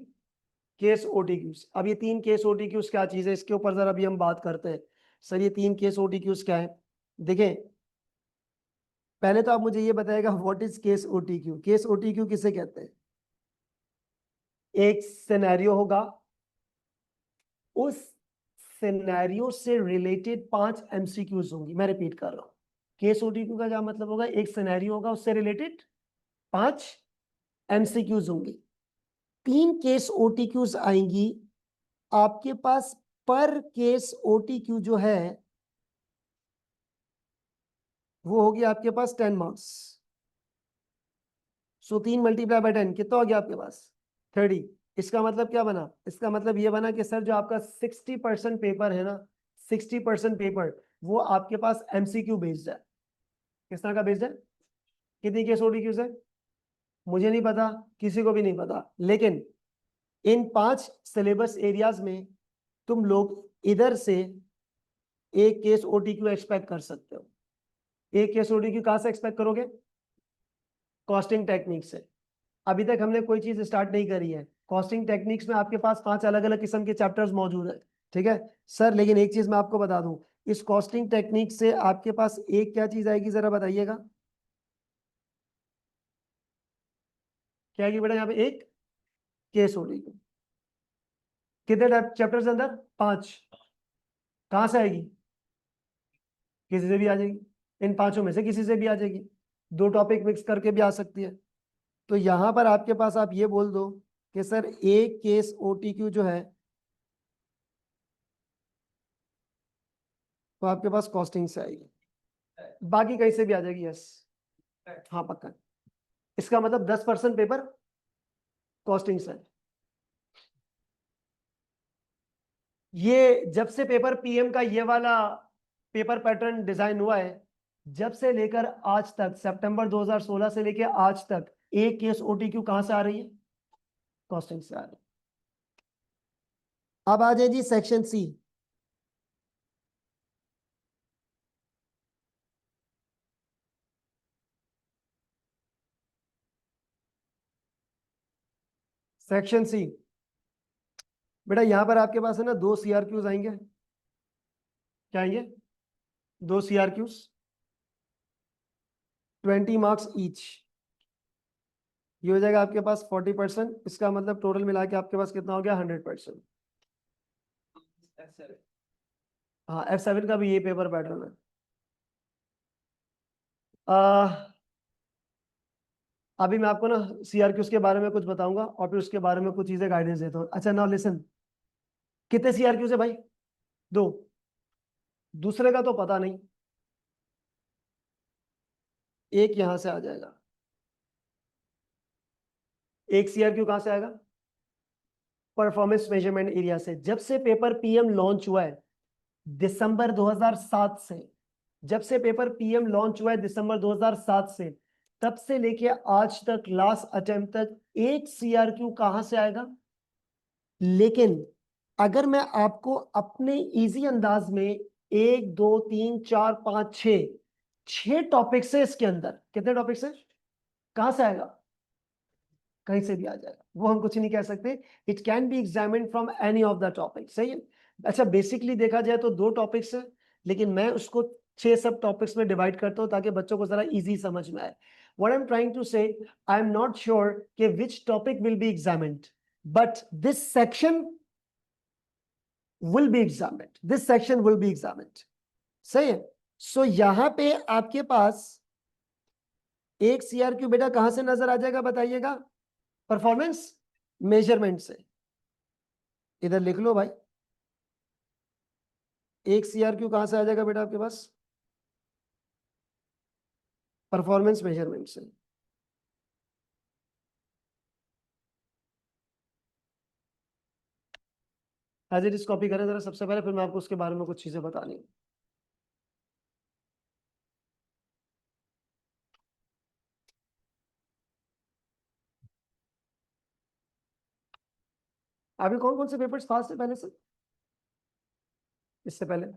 केस OTQs। अब ये 3 केस OTQs क्या चीज है, इसके ऊपर जरा अभी हम बात करते हैं। सर ये 3 केस OTQs क्या है? देखें, पहले तो आप मुझे ये बताएगा what is case OTQ। Case OTQ किसे कहते हैं? एक सिनेरियो होगा, उस सिनेरियो से रिलेटेड 5 MCQs होंगी। मैं रिपीट कर रहा हूं, केस OTQ का क्या मतलब होगा? एक सिनेरियो होगा, उससे रिलेटेड 5 MCQs होंगी। 3 केस OTQs आएंगी आपके पास। पर केस OTQ जो है वो होगी आपके पास 10 मार्क्स। सो 3 मल्टीप्लाई बाय 10 कितना हो गया आपके पास? 30। इसका मतलब क्या बना? इसका मतलब ये बना कि सर जो आपका 60% पेपर है ना, 60% पेपर वो आपके पास MCQ बेस्ड है। किस तरह का बेस्ड है? कितनी केस OTQs है? मुझे नहीं पता, किसी को भी नहीं पता, लेकिन इन 5 सिलेबस एरियाज में तुम लोग इधर से एक केस OTQ एक्सपेक्ट कर सकते हो। एक केस OTQ कहां से एक्सपेक्ट करोगे? कॉस्टिंग टेक्निक से। अभी तक हमने कोई चीज स्टार्ट नहीं करी है। कॉस्टिंग टेक्निक्स में आपके पास 5 अलग अलग किस्म के चैप्टर्स मौजूद है, ठीक है सर। लेकिन एक चीज मैं आपको बता दूं, इस कॉस्टिंग टेक्निक से आपके पास एक क्या चीज आएगी, जरा बताइएगा। क्या आएगी बेटा यहाँ पे? एक केस OTQ। कितने चैप्टर्स अंदर? 5। कहां से आएगी? किसी से भी आ जाएगी, इन पांचों में से किसी से भी आ जाएगी। 2 टॉपिक मिक्स करके भी आ सकती है। तो यहां पर आपके पास आप ये बोल दो कि सर एक केस OTQ जो है वो आपके पास कॉस्टिंग से आएगी, बाकी कहीं से भी आ जाएगी। यस, हाँ पक्का। इसका मतलब 10% पेपर कॉस्टिंग से। ये जब से पेपर PM का ये वाला पेपर पैटर्न डिजाइन हुआ है, जब से लेकर आज तक, सितंबर 2016 से लेकर आज तक, एक केस OTQ कहां से आ रही है? कॉस्टिंग से आ रही है। अब आ जाए जी सेक्शन सी। सेक्शन सी, बेटा यहां पर आपके पास है ना 2 CRQs आएंगे। क्या आएंगे? 2 CRQs, 20 मार्क्स ईच। ये हो जाएगा आपके पास 40%। इसका मतलब टोटल मिला के आपके पास कितना हो गया? 100%। हाँ, F7 का भी ये पेपर पैटर्न है। अभी मैं आपको ना CRQs के बारे में कुछ बताऊंगा और फिर उसके बारे में कुछ चीजें गाइडेंस देता हूँ। अच्छा नाउ लिसन, कितने CRQs है भाई? 2। दूसरे का तो पता नहीं, एक यहां से आ जाएगा, एक सीआरक्यू कहां से आएगा, परफॉर्मेंस मेजरमेंट एरिया से। जब से पेपर पीएम लॉन्च हुआ है दिसंबर 2007 से, जब से पेपर पीएम लॉन्च हुआ है दिसंबर 2007 से, तब से लेके आज तक लास्ट अटेम्प्ट तक एक सीआरक्यू कहां से आएगा। लेकिन अगर मैं आपको अपने इजी अंदाज में एक दो तीन चार पांच छह टॉपिक से, इसके अंदर कितने टॉपिक से, कहां से आएगा, कहीं से भी आ जाएगा, वो हम कुछ नहीं कह सकते। It can be examined from any of the topic, सही है। अच्छा बेसिकली देखा जाए तो दो टॉपिक्स है, लेकिन मैं उसको छह सब टॉपिक्स में डिवाइड करता हूं ताकि बच्चों को जरा इजी समझ में आए। What I am trying to say, I am not sure कि which topic will be examined, but this section will be examined, this section will be examined, सही है। सो यहां पे आपके पास एक सीआरक्यू बेटा कहां से नजर आ जाएगा बताइएगा, परफॉर्मेंस मेजरमेंट से। इधर लिख लो भाई, एक सीआरक्यू कहां से आ जाएगा बेटा आपके पास, परफॉर्मेंस मेजरमेंट से। एज इट इज कॉपी करें जरा सबसे पहले, फिर मैं आपको उसके बारे में कुछ चीजें बतानी है। अभी कौन कौन से पेपर्स पास थे पहले से, इससे पहले,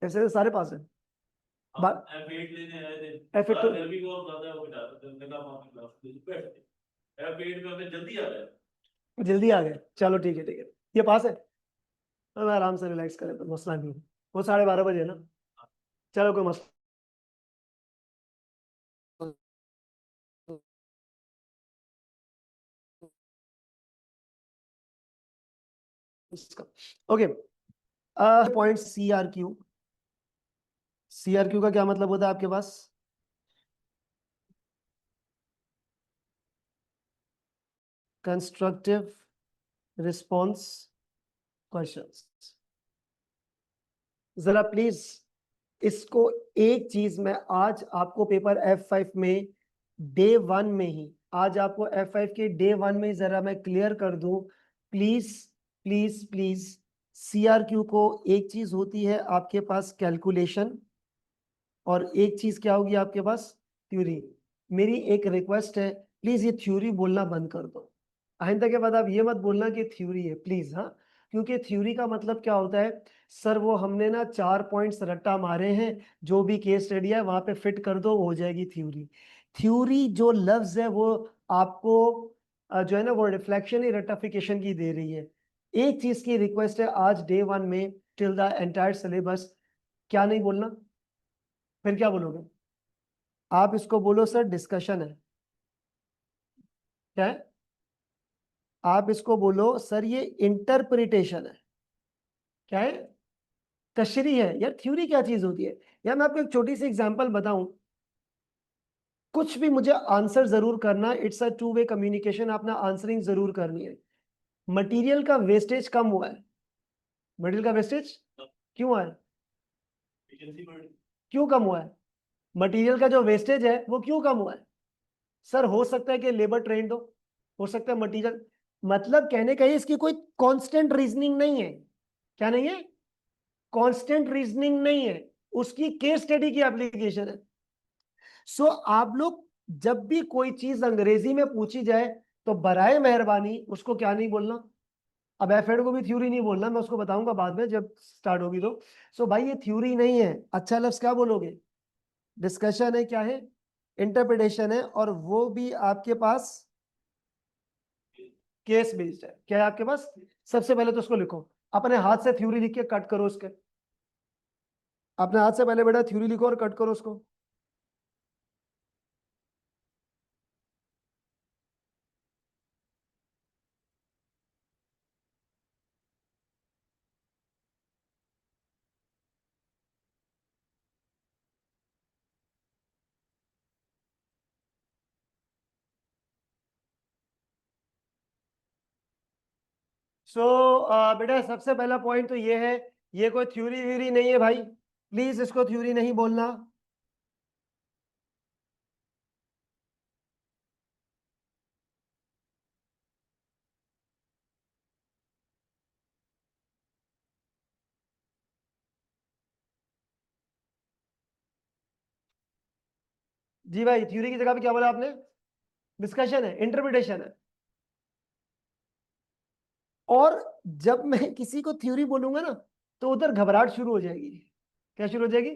ऐसे तो सारे पास है। F8 लेने आए थे, F8 तो गर्मी बहुत ज्यादा हो गया तो मैंने कहा वहां पे क्लास बैठ, F8 में हमें जल्दी आ गए, जल्दी आ गए, चलो ठीक है ठीक है, ये पास है। तो मैं आराम से रिलैक्स करें तो मसला नहीं है। वो 12:30 बजे है ना, चलो कोई मसला इसका। Okay, point C R Q, C R Q का क्या मतलब होता है आपके पास, कंस्ट्रक्टिव रिस्पॉन्स क्वेश्चंस। जरा प्लीज इसको, एक चीज मैं आज आपको पेपर F5 में डे 1 में ही, आज आपको F5 के डे 1 में ही जरा मैं क्लियर कर दूं, प्लीज प्लीज प्लीज। सीआरक्यू को एक चीज होती है आपके पास कैलकुलेशन, और एक चीज क्या होगी आपके पास, थ्योरी। मेरी एक रिक्वेस्ट है, प्लीज ये थ्योरी बोलना बंद कर दो। आइंदा के बाद आप ये मत बोलना कि थ्योरी है, प्लीज, हाँ। क्योंकि थ्योरी का मतलब क्या होता है, सर वो हमने ना 4 पॉइंट्स रट्टा मारे हैं, जो भी केस स्टडी है वहां पे फिट कर दो, वो हो जाएगी थ्योरी। थ्योरी जो लफ्ज है वो आपको जो है ना वो रिफ्लेक्शन ही रट्टाफिकेशन की दे रही है। एक चीज की रिक्वेस्ट है, आज डे 1 में टिल द एंटायर सिलेबस क्या नहीं बोलना, फिर क्या बोलोगे आप, इसको बोलो सर डिस्कशन है, क्या है, आप इसको बोलो सर ये इंटरप्रिटेशन है, क्या है, तशरीह है। यार थ्योरी क्या चीज होती है, यार मैं आपको एक छोटी सी एग्जांपल बताऊं, कुछ भी मुझे आंसर जरूर करना, it's a two way communication, आपने आंसरिंग जरूर करनी है। मटेरियल का वेस्टेज कम हुआ है, मटेरियल का वेस्टेज क्यों हुआ है, क्यों कम हुआ है, मटेरियल का जो वेस्टेज है वो क्यों कम हुआ है। सर हो सकता है कि लेबर ट्रेंड हो सकता है मटेरियल, मतलब कहने का ये इसकी कोई कांस्टेंट रीजनिंग नहीं है, क्या नहीं है, कांस्टेंट रीजनिंग नहीं है, उसकी केस स्टडी की एप्लीकेशन है। सो आप लोग जब भी कोई चीज अंग्रेजी में पूछी जाए तो बराए मेहरबानी उसको क्या नहीं बोलना, अब एफएड को भी थ्योरी नहीं बोलना, मैं उसको बताऊंगा बाद में जब स्टार्ट होगी तो। सो भाई ये थ्योरी नहीं है, अच्छा लफ्ज क्या बोलोगे, डिस्कशन है, क्या है, इंटरप्रिटेशन है, और वो भी आपके पास केस बेस्ड है। क्या है आपके पास, सबसे पहले तो उसको लिखो, अपने हाथ से थ्योरी लिख के कट करो उसके, अपने हाथ से पहले बेटा थ्योरी लिखो और कट करो उसको। सो बेटा सबसे पहला पॉइंट तो ये है, ये कोई थ्योरी व्यूरी नहीं है भाई, प्लीज इसको थ्योरी नहीं बोलना। जी भाई, थ्योरी की जगह पे क्या बोला आपने? डिस्कशन है, इंटरप्रिटेशन है। और जब मैं किसी को थ्योरी बोलूंगा ना, तो उधर घबराहट शुरू हो जाएगी। क्या शुरू हो जाएगी?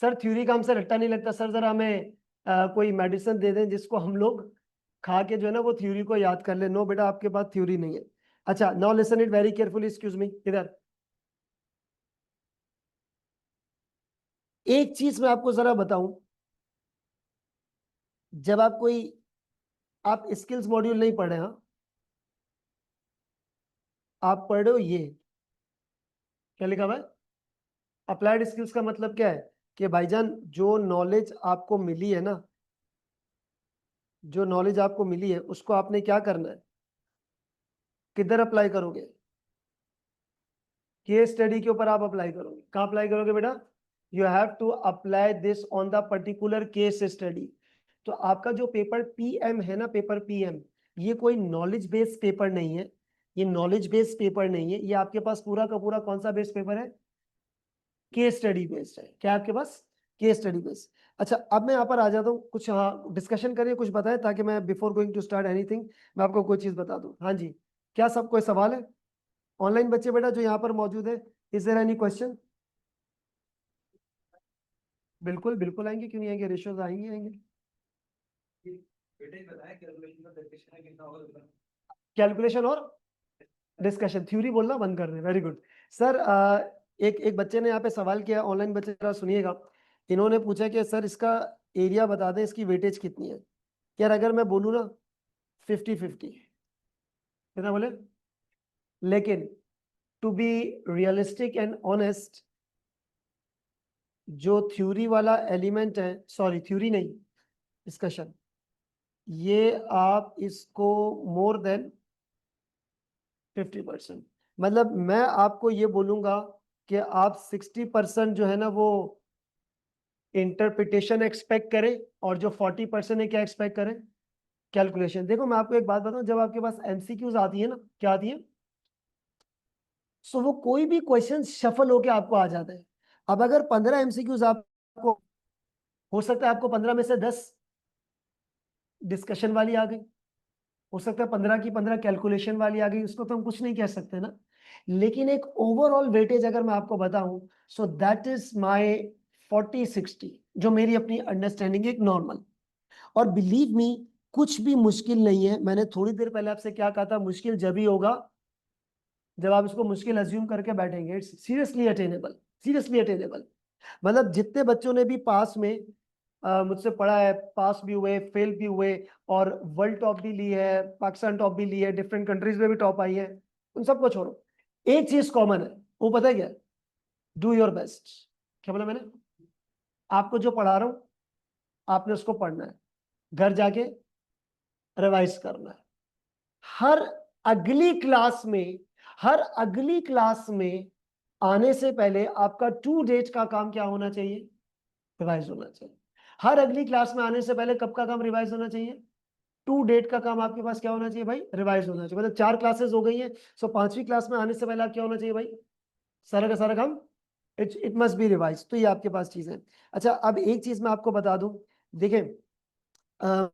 सर थ्योरी का हमसे रट्टा नहीं लगता सर, जरा हमें कोई मेडिसिन दे दें जिसको हम लोग खा के जो है ना वो थ्योरी को याद कर ले। नो बेटा, आपके पास थ्योरी नहीं है। अच्छा, now listen it very carefully, excuse me, इधर। एक चीज मैं आपको जरा बताऊं, जब आप स्किल्स मॉड्यूल नहीं पढ़े, हाँ, आप पढ़ रहे हो ये क्या लिखा हुआ है? अप्लाइड स्किल्स का मतलब क्या है? कि भाईजान जो नॉलेज आपको मिली है ना, जो नॉलेज आपको मिली है उसको आपने क्या करना है? किधर अप्लाई करोगे? केस स्टडी के ऊपर आप अप्लाई करोगे। कहाँ अप्लाई करोगे बेटा? You have to apply this on the particular case study. तो आपका जो पेपर पीएम है ना, पेपर पीएम, ये कोई नॉलेज बेस्ड पेपर नहीं है। ये नॉलेज बेस्ड पेपर नहीं है। ये आपके पास पूरा का पूरा कौन सा बेस्ड पेपर है? केस स्टडी बेस्ड है। क्या आपके पास? Case study based. अच्छा, अब मैं यहाँ पर आ जाता हूँ, कुछ हाँ डिस्कशन करिए, कुछ बताएं, ताकि मैं before going to start anything मैं आपको कोई चीज बता दूं। हाँ जी, क्या सब कोई सवाल है? ऑनलाइन बच्चे बेटा जो यहाँ पर मौजूद है, इज देयर एनी क्वेश्चन? बिल्कुल बिल्कुल आएंगे, क्यों नहीं आएंगे, रेशियोज आएंगे आएंगे। कैलकुलेशन और डिस्कशन, थ्योरी बोलना बंद कर दें। Very good sir. एक एक बच्चे ने यहाँ पे सवाल किया, ऑनलाइन बच्चे, जरा सुनिएगा। इन्होंने पूछा कि सर इसका एरिया बता दें, इसकी वेटेज कितनी है। यार अगर मैं बोलूँ ना 50-50, कितना बोले? लेकिन to be realistic and honest, जो थ्योरी वाला एलिमेंट है, सॉरी थ्योरी नहीं, डिस्कशन, ये आप इसको मोर देन 50%, मतलब मैं आपको ये बोलूंगा कि आप 60% जो है ना वो इंटरप्रिटेशन एक्सपेक्ट करें, और जो 40% है क्या एक्सपेक्ट करें? कैलकुलेशन। देखो मैं आपको एक बात बताऊं, जब आपके पास एमसीक्यूज आती है ना, क्या आती है, सो वो कोई भी क्वेश्चन शफल होके आपको आ जाता है। अब अगर 15 एमसीक्यूज आपको, हो सकता है आपको 15 में से 10 डिस्कशन वाली आ गई, हो सकता है 15 की 15 कैलकुलेशन वाली आ गई, उसको तो हम कुछ नहीं कह सकते ना। लेकिन एक ओवरऑल वेटेज अगर मैं आपको बताऊं, सो दैट इज माय 40-60, जो मेरी अपनी अंडरस्टैंडिंग एक नॉर्मल। और बिलीव मी, कुछ भी मुश्किल नहीं है। मैंने थोड़ी देर पहले आपसे क्या कहा था, मुश्किल जब ही होगा जब आप इसको मुश्किल अज्यूम करके बैठेंगे। It's seriously attainable, seriously attainable. मतलब जितने बच्चों ने भी पास में मुझसे पढ़ा है, पास भी हुए, फेल भी हुए, और वर्ल्ड टॉप भी ली है, पाकिस्तान टॉप भी ली है, डिफरेंट कंट्रीज में भी टॉप आई है, उन सबको छोड़ो, एक चीज कॉमन है, वो पता है क्या? Do your best. क्या बोला मैंने? आपको जो पढ़ा रहा हूं, आपने उसको पढ़ना है, घर जाके रिवाइज करना है। हर अगली क्लास में, हर अगली क्लास में आने से पहले आपका टू डेट का काम क्या होना चाहिए? रिवाइज होना चाहिए। हर अगली क्लास में आने से पहले कब का काम रिवाइज होना चाहिए? टू डेट का काम आपके पास क्या होना चाहिए भाई? रिवाइज होना चाहिए। मतलब 4 क्लासेस हो गई हैं, सो 5वीं क्लास में आने से पहले क्या होना चाहिए भाई? सारा का सारा काम इट मस्ट बी रिवाइज। तो ये आपके पास चीज है। अच्छा, अब एक चीज मैं आपको बता दूं, देखें, अ,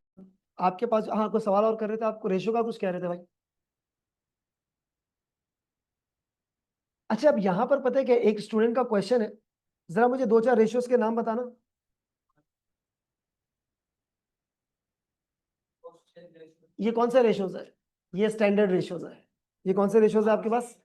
आपके पास, हाँ कोई सवाल और कर रहे थे, आपको रेशो का कुछ कह रहे थे भाई? अच्छा, अब यहां पर पता है क्या, एक स्टूडेंट का क्वेश्चन है, जरा मुझे 2-4 रेशियोज के नाम बताना। ये कौन सा रेशियोज है? ये स्टैंडर्ड रेशियोज है। ये कौन से रेशियोज है आपके पास?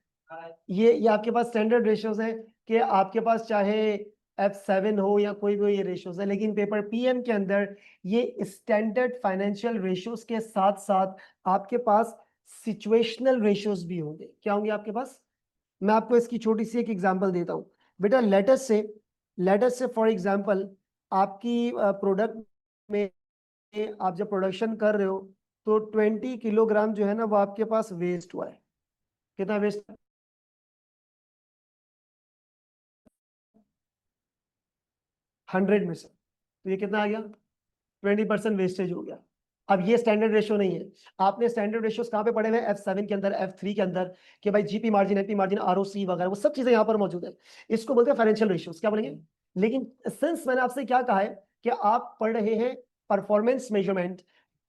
ये आपके पास स्टैंडर्ड रेशियोज है, कि आपके पास चाहे F7 हो या कोई भी हो, ये रेशियोज है। लेकिन पेपर पीएम के अंदर ये स्टैंडर्ड फाइनेंशियल रेशियोज के साथ साथ आपके पास सिचुएशनल रेशियोज भी होंगे। क्या होंगे आपके पास? मैं आपको इसकी छोटी सी एक एग्जांपल देता हूं। बेटा लेटस से फॉर एग्जांपल, आपकी प्रोडक्ट में आप जब प्रोडक्शन कर रहे हो, तो 20 किलोग्राम जो है ना वो आपके पास वेस्ट हुआ है। कितना वेस्ट? 100 में से, तो ये कितना आ गया, 20% वेस्टेज हो गया। अब ये स्टैंडर्ड रेशियो नहीं है, आपने स्टैंडर्ड रेशियोज कहाँ पे पढ़े हुए हैं, F7 के अंदर, F3 के अंदर, कि भाई GP margin, NP margin, ROC वगैरह वो सब चीजें यहाँ पर मौजूद है। इसको बोलते हैं फाइनेंशियल रेशियोज, क्या बोलेंगे। लेकिन सिंस मैंने आपसे क्या कहा है कि आप पढ़ रहे हैं परफॉर्मेंस मेजरमेंट,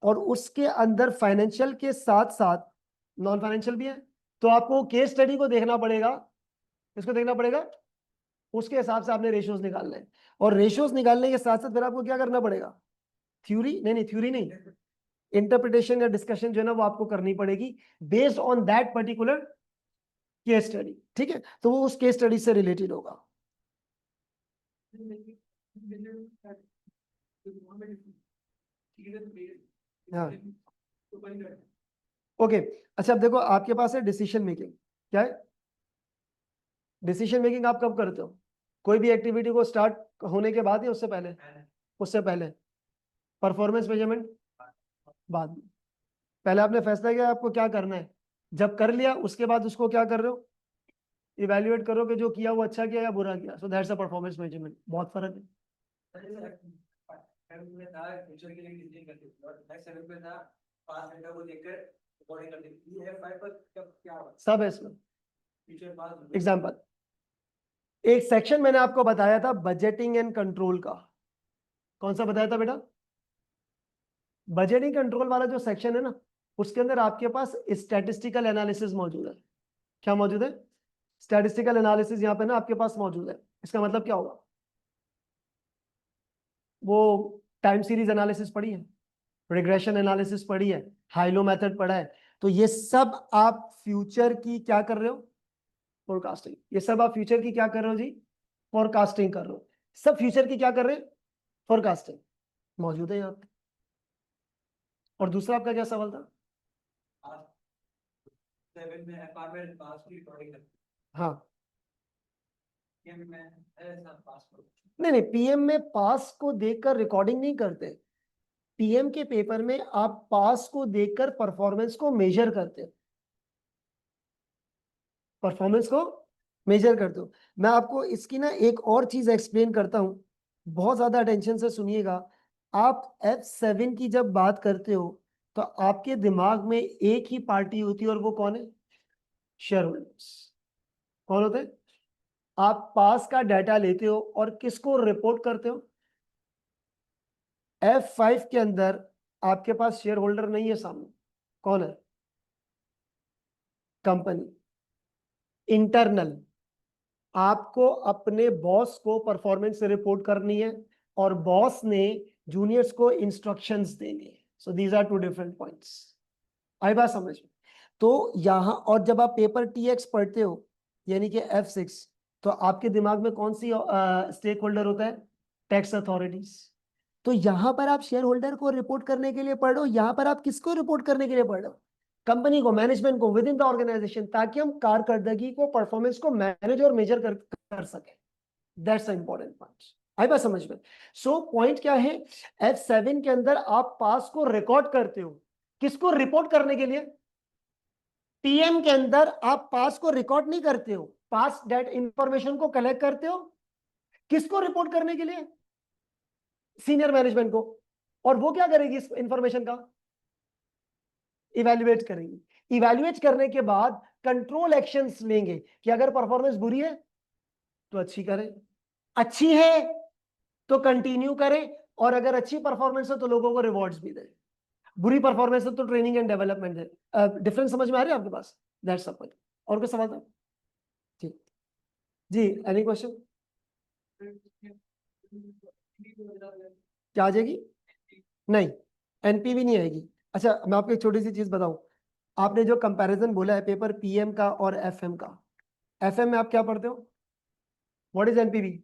और उसके अंदर फाइनेंशियल के साथ साथ नॉन फाइनेंशियल भी है, तो आपको केस स्टडी को देखना पड़ेगा, इसको देखना पड़ेगा, उसके हिसाब से आपने रेशियोज निकालना है। और रेशियोज निकालने के साथ साथ फिर आपको क्या करना पड़ेगा, थ्योरी नहीं, थ्योरी नहीं, इंटरप्रिटेशन या डिस्कशन जो है ना वो आपको करनी पड़ेगी based on that particular case study. ठीक है, तो वो उस केस स्टडी से रिलेटेड होगा। हाँ, ओके। अच्छा, अब देखो आपके पास है डिसीजन मेकिंग, क्या है डिसीजन मेकिंग, आप कब करते हो, कोई भी एक्टिविटी को स्टार्ट होने के बाद या उससे पहले, उससे पहले। परफॉर्मेंस मेजरमेंट बाद में, पहले आपने फैसला किया आपको क्या करना है, जब कर लिया उसके बाद उसको क्या कर रहे हो, इवेल्युएट करो कि जो किया वो अच्छा किया या बुरा किया। सो दैट्स अ परफॉर्मेंस मेजरमेंट, बहुत फर्क है। सब है इसमें। एग्जाम्पल, एक सेक्शन मैंने आपको बताया था बजटिंग एंड कंट्रोल का, कौन सा बताया था बेटा, बजटिंग कंट्रोल वाला जो सेक्शन है ना, उसके अंदर आपके पास स्टैटिस्टिकल एनालिसिस मौजूद है। क्या मौजूद है, स्टैटिस्टिकल एनालिसिस यहाँ पे ना आपके पास मौजूद है। इसका मतलब क्या होगा, वो टाइम सीरीज एनालिसिस पढ़ी है, रिग्रेशन एनालिसिस पढ़ी है, हाइलो मेथड पढ़ा है, तो ये सब आप फ्यूचर की क्या कर रहे हो, फोरकास्टिंग। ये सब आप फ्यूचर की क्या कर रहे हो जी, फोरकास्टिंग कर रहे हो। सब फ्यूचर की क्या कर रहे हैं, फोरकास्टिंग, मौजूद है यहाँ पे। और दूसरा आपका क्या सवाल था, हाँ नहीं नहीं, पीएम में पास को देखकर रिकॉर्डिंग नहीं करते, पीएम के पेपर में आप पास को देखकर परफॉर्मेंस को मेजर करते हो, परफॉर्मेंस को मेजर करते हो। मैं आपको इसकी ना एक और चीज एक्सप्लेन करता हूं, बहुत ज्यादा अटेंशन से सुनिएगा। आप F7 की जब बात करते हो तो आपके दिमाग में एक ही पार्टी होती है, और वो कौन है, शेयर होल्डर्स। कौन होते हैं, आप पास का डाटा लेते हो और किसको रिपोर्ट करते हो, F5 के अंदर आपके पास शेयर होल्डर नहीं है सामने, कौन है, कंपनी, इंटरनल, आपको अपने बॉस को परफॉर्मेंस रिपोर्ट करनी है, और बॉस ने जूनियर्स को इंस्ट्रक्शंस देंगे। So these are two different points, आई बात समझ में। तो यहां, और जब आप पेपर TX पढ़ते हो यानी कि F6, तो आपके दिमाग में कौन सी स्टेक होल्डर होता है, टैक्स अथॉरिटीज। तो यहां पर आप शेयर होल्डर को रिपोर्ट करने के लिए पढ़ रहे हो, यहां पर आप किसको रिपोर्ट करने के लिए पढ़ रहे हो, कंपनी को, मैनेजमेंट को, विद इन द ऑर्गेनाइजेशन, ताकि हम कारकर्दगी को, परफॉर्मेंस को मैनेज और मेजर कर सके। दैट्स इंपॉर्टेंट पॉइंट, आई बात समझ में। सो पॉइंट क्या है, F7 के अंदर आप पास को रिकॉर्ड करते हो, किसको रिपोर्ट करने के लिए, पीएम के अंदर आप पास को रिकॉर्ड नहीं करते हो, पास डेट इंफॉर्मेशन को कलेक्ट करते हो, किसको रिपोर्ट करने के लिए, सीनियर मैनेजमेंट को। और वो क्या करेगी इस इंफॉर्मेशन का, इवेल्युएट करेंगे, इवेल्युएट करने के बाद कंट्रोल एक्शंस लेंगे कि अगर परफॉर्मेंस बुरी है तो अच्छी करें, अच्छी है तो कंटिन्यू करें, और अगर अच्छी परफॉर्मेंस है तो लोगों को रिवॉर्ड्स भी दें, बुरी परफॉर्मेंस है तो ट्रेनिंग एंड डेवलपमेंट है। डिफरेंस समझ में आ रहा है आपके पास, दैट्स द पॉइंट। और कोई सवाल था जी, जी एनी क्वेश्चन, क्या आ जाएगी, नहीं एनपीवी नहीं आएगी। अच्छा, मैं आपको एक छोटी सी चीज बताऊं, आपने जो कंपैरिजन बोला है पेपर पीएम का और एफएम का, एफएम में आप क्या पढ़ते हो, व्हाट इज एनपीवी,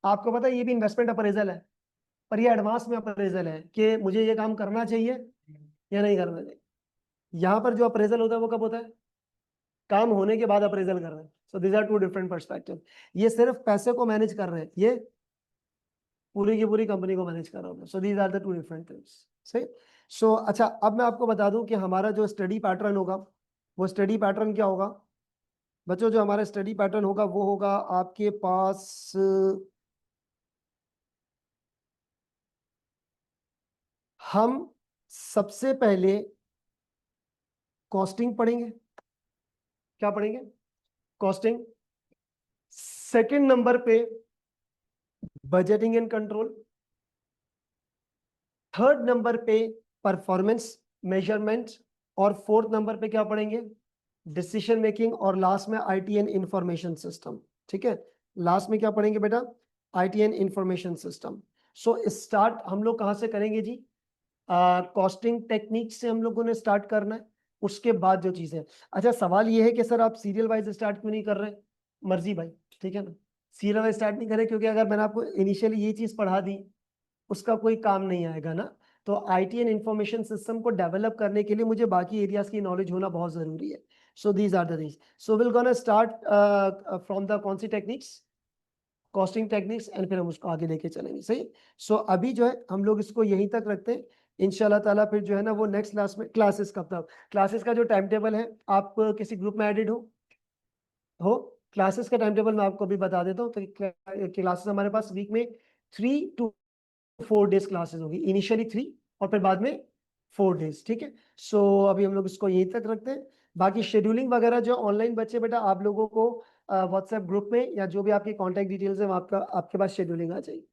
आपको पता है ये भी इन्वेस्टमेंट अप्रेजल है, पर ये एडवांस में अप्रेजल है कि मुझे ये काम करना चाहिए या नहीं करना चाहिए। यहाँ पर जो अप्रेजल होता है वो कब होता है, काम होने के बाद अप्रेजल कर रहे हैं। So these are two different perspective, ये सिर्फ पैसे को मैनेज कर रहे हैं, ये पूरी की पूरी कंपनी को मैनेज कर रहा हूँ। So these are the two different things, सही। सो अच्छा, अब मैं आपको बता दूं कि हमारा जो स्टडी पैटर्न होगा, वो स्टडी पैटर्न क्या होगा बच्चों, जो हमारा स्टडी पैटर्न होगा वो होगा आपके पास हम सबसे पहले कॉस्टिंग पढ़ेंगे। क्या पढ़ेंगे? कॉस्टिंग। सेकंड नंबर पे budgeting and control. Third number पे परफॉर्मेंस मेजरमेंट। और फोर्थ नंबर पे क्या पढ़ेंगे? Decision making. और लास्ट में आईटी एंड इंफॉर्मेशन सिस्टम। ठीक है, लास्ट में क्या पढ़ेंगे बेटा? IT and information system. So start हम लोग कहां से करेंगे जी? कॉस्टिंग टेक्निक से हम लोगों ने स्टार्ट करना है। उसके बाद जो चीजें, अच्छा सवाल ये है कि सर आप सीरियल वाइज स्टार्ट क्यों नहीं कर रहे? मर्जी भाई, ठीक है ना। सीरियल वाइज स्टार्ट नहीं करें क्योंकि अगर मैंने आपको इनिशियली ये चीज पढ़ा दी उसका कोई काम नहीं आएगा ना। तो आईटी एंड इंफॉर्मेशन सिस्टम को डेवलप करने के लिए मुझे बाकी एरियाज की नॉलेज होना बहुत जरूरी है। So these are the things. So will gonna start from the कौन सी टेक्निक्स? Costing techniques. एंड फिर हम उसको आगे लेके चलेंगे, सही। सो अभी जो है हम लोग इसको यहीं तक रखते हैं। इंशाल्लाह ताला फिर जो है ना वो नेक्स्ट क्लास में, क्लासेस कब तक, क्लासेस का जो टाइम टेबल है, आप किसी ग्रुप में एडिड हो क्लासेस का टाइम टेबल मैं आपको अभी बता देता हूँ। तो क्लासेस हमारे पास वीक में 3 to 4 डेज क्लासेस होगी। इनिशियली 3 और फिर बाद में 4 डेज। ठीक है, सो अभी हम लोग इसको यहीं तक रखते हैं। बाकी शेड्यूलिंग वगैरह जो ऑनलाइन बच्चे बेटा आप लोगों को व्हाट्सएप ग्रुप में या जो भी आपकी कॉन्टैक्ट डिटेल्स है वो आपका आपके पास शेड्यूलिंग आ जाएगी।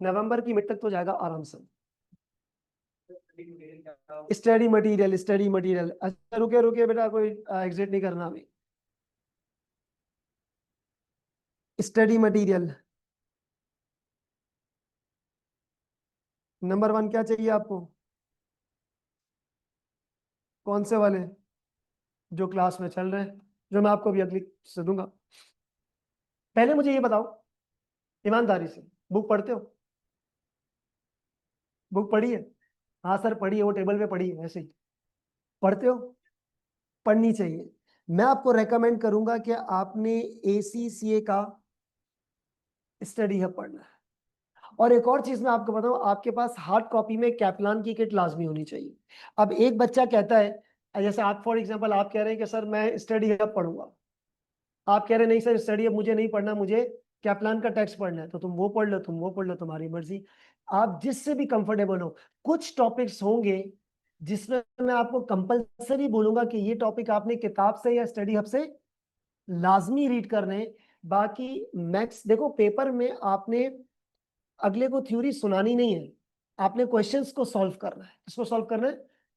नवंबर की मिड तक तो जाएगा आराम से। स्टडी मटेरियल अच्छा रुके रुके बेटा, कोई एग्जिट नहीं करना अभी। स्टडी मटेरियल नंबर 1 क्या चाहिए आपको? कौन से वाले? जो क्लास में चल रहे हैं, जो मैं आपको अभी अगली से दूंगा। पहले मुझे ये बताओ ईमानदारी से, बुक पढ़ते हो? बुक पढ़ी है? हाँ सर पढ़ी है, वो टेबल पे पढ़ी है ऐसे ही। पढ़ते हो? पढ़नी चाहिए। मैं आपको रेकमेंड करूंगा कि आपने एसीसीए का स्टडी हब पढ़ना है। और एक और चीज मैं आपको बताऊं, आपके पास हार्ड कॉपी में कैपलान की किट लाजमी होनी चाहिए। अब एक बच्चा कहता है, जैसे आप फॉर एग्जांपल आप कह रहे हैं कि सर मैं स्टडी हब पढ़ूंगा, आप कह रहे नहीं सर स्टडी अब मुझे नहीं पढ़ना, मुझे कैपलान का टेक्स्ट पढ़ना है, तो तुम वो पढ़ लो, तुम वो पढ़ लो, तुम्हारी मर्जी। आप जिससे भी कंफर्टेबल हो। कुछ टॉपिक्स होंगे जिसमें मैं आपको कंपलसरी बोलूंगा कि ये टॉपिक आपने किताब से या स्टडी हब से लाजमी रीड करने हैं। बाकी मैथ्स देखो, पेपर में आपने अगले को थ्योरी सुनानी नहीं है, आपने क्वेश्चंस को सॉल्व करना है। किसको सॉल्व करना है?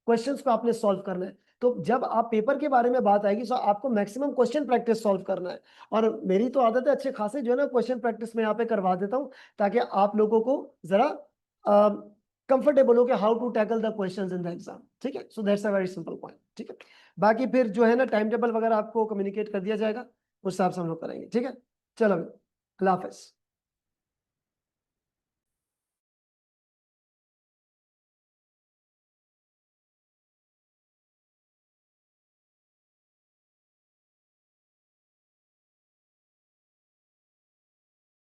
क्वेश्चंस को आपने सॉल्व करना है। तो जब आप पेपर के बारे में बात आएगी तो आपको मैक्सिमम क्वेश्चन प्रैक्टिस सॉल्व करना है। और मेरी तो आदत है अच्छे खासे जो है ना क्वेश्चन प्रैक्टिस में यहाँ पे करवा देता हूँ, ताकि आप लोगों को जरा कंफर्टेबल हो कि how to tackle the questions in the exam. ठीक है, so that's a very simple point. ठीक है, बाकी फिर जो है ना टाइम टेबल वगैरह आपको कम्युनिकेट कर दिया जाएगा, उस हिसाब से हम लोग करेंगे। ठीक है, चलो अल्लाह हाफिज।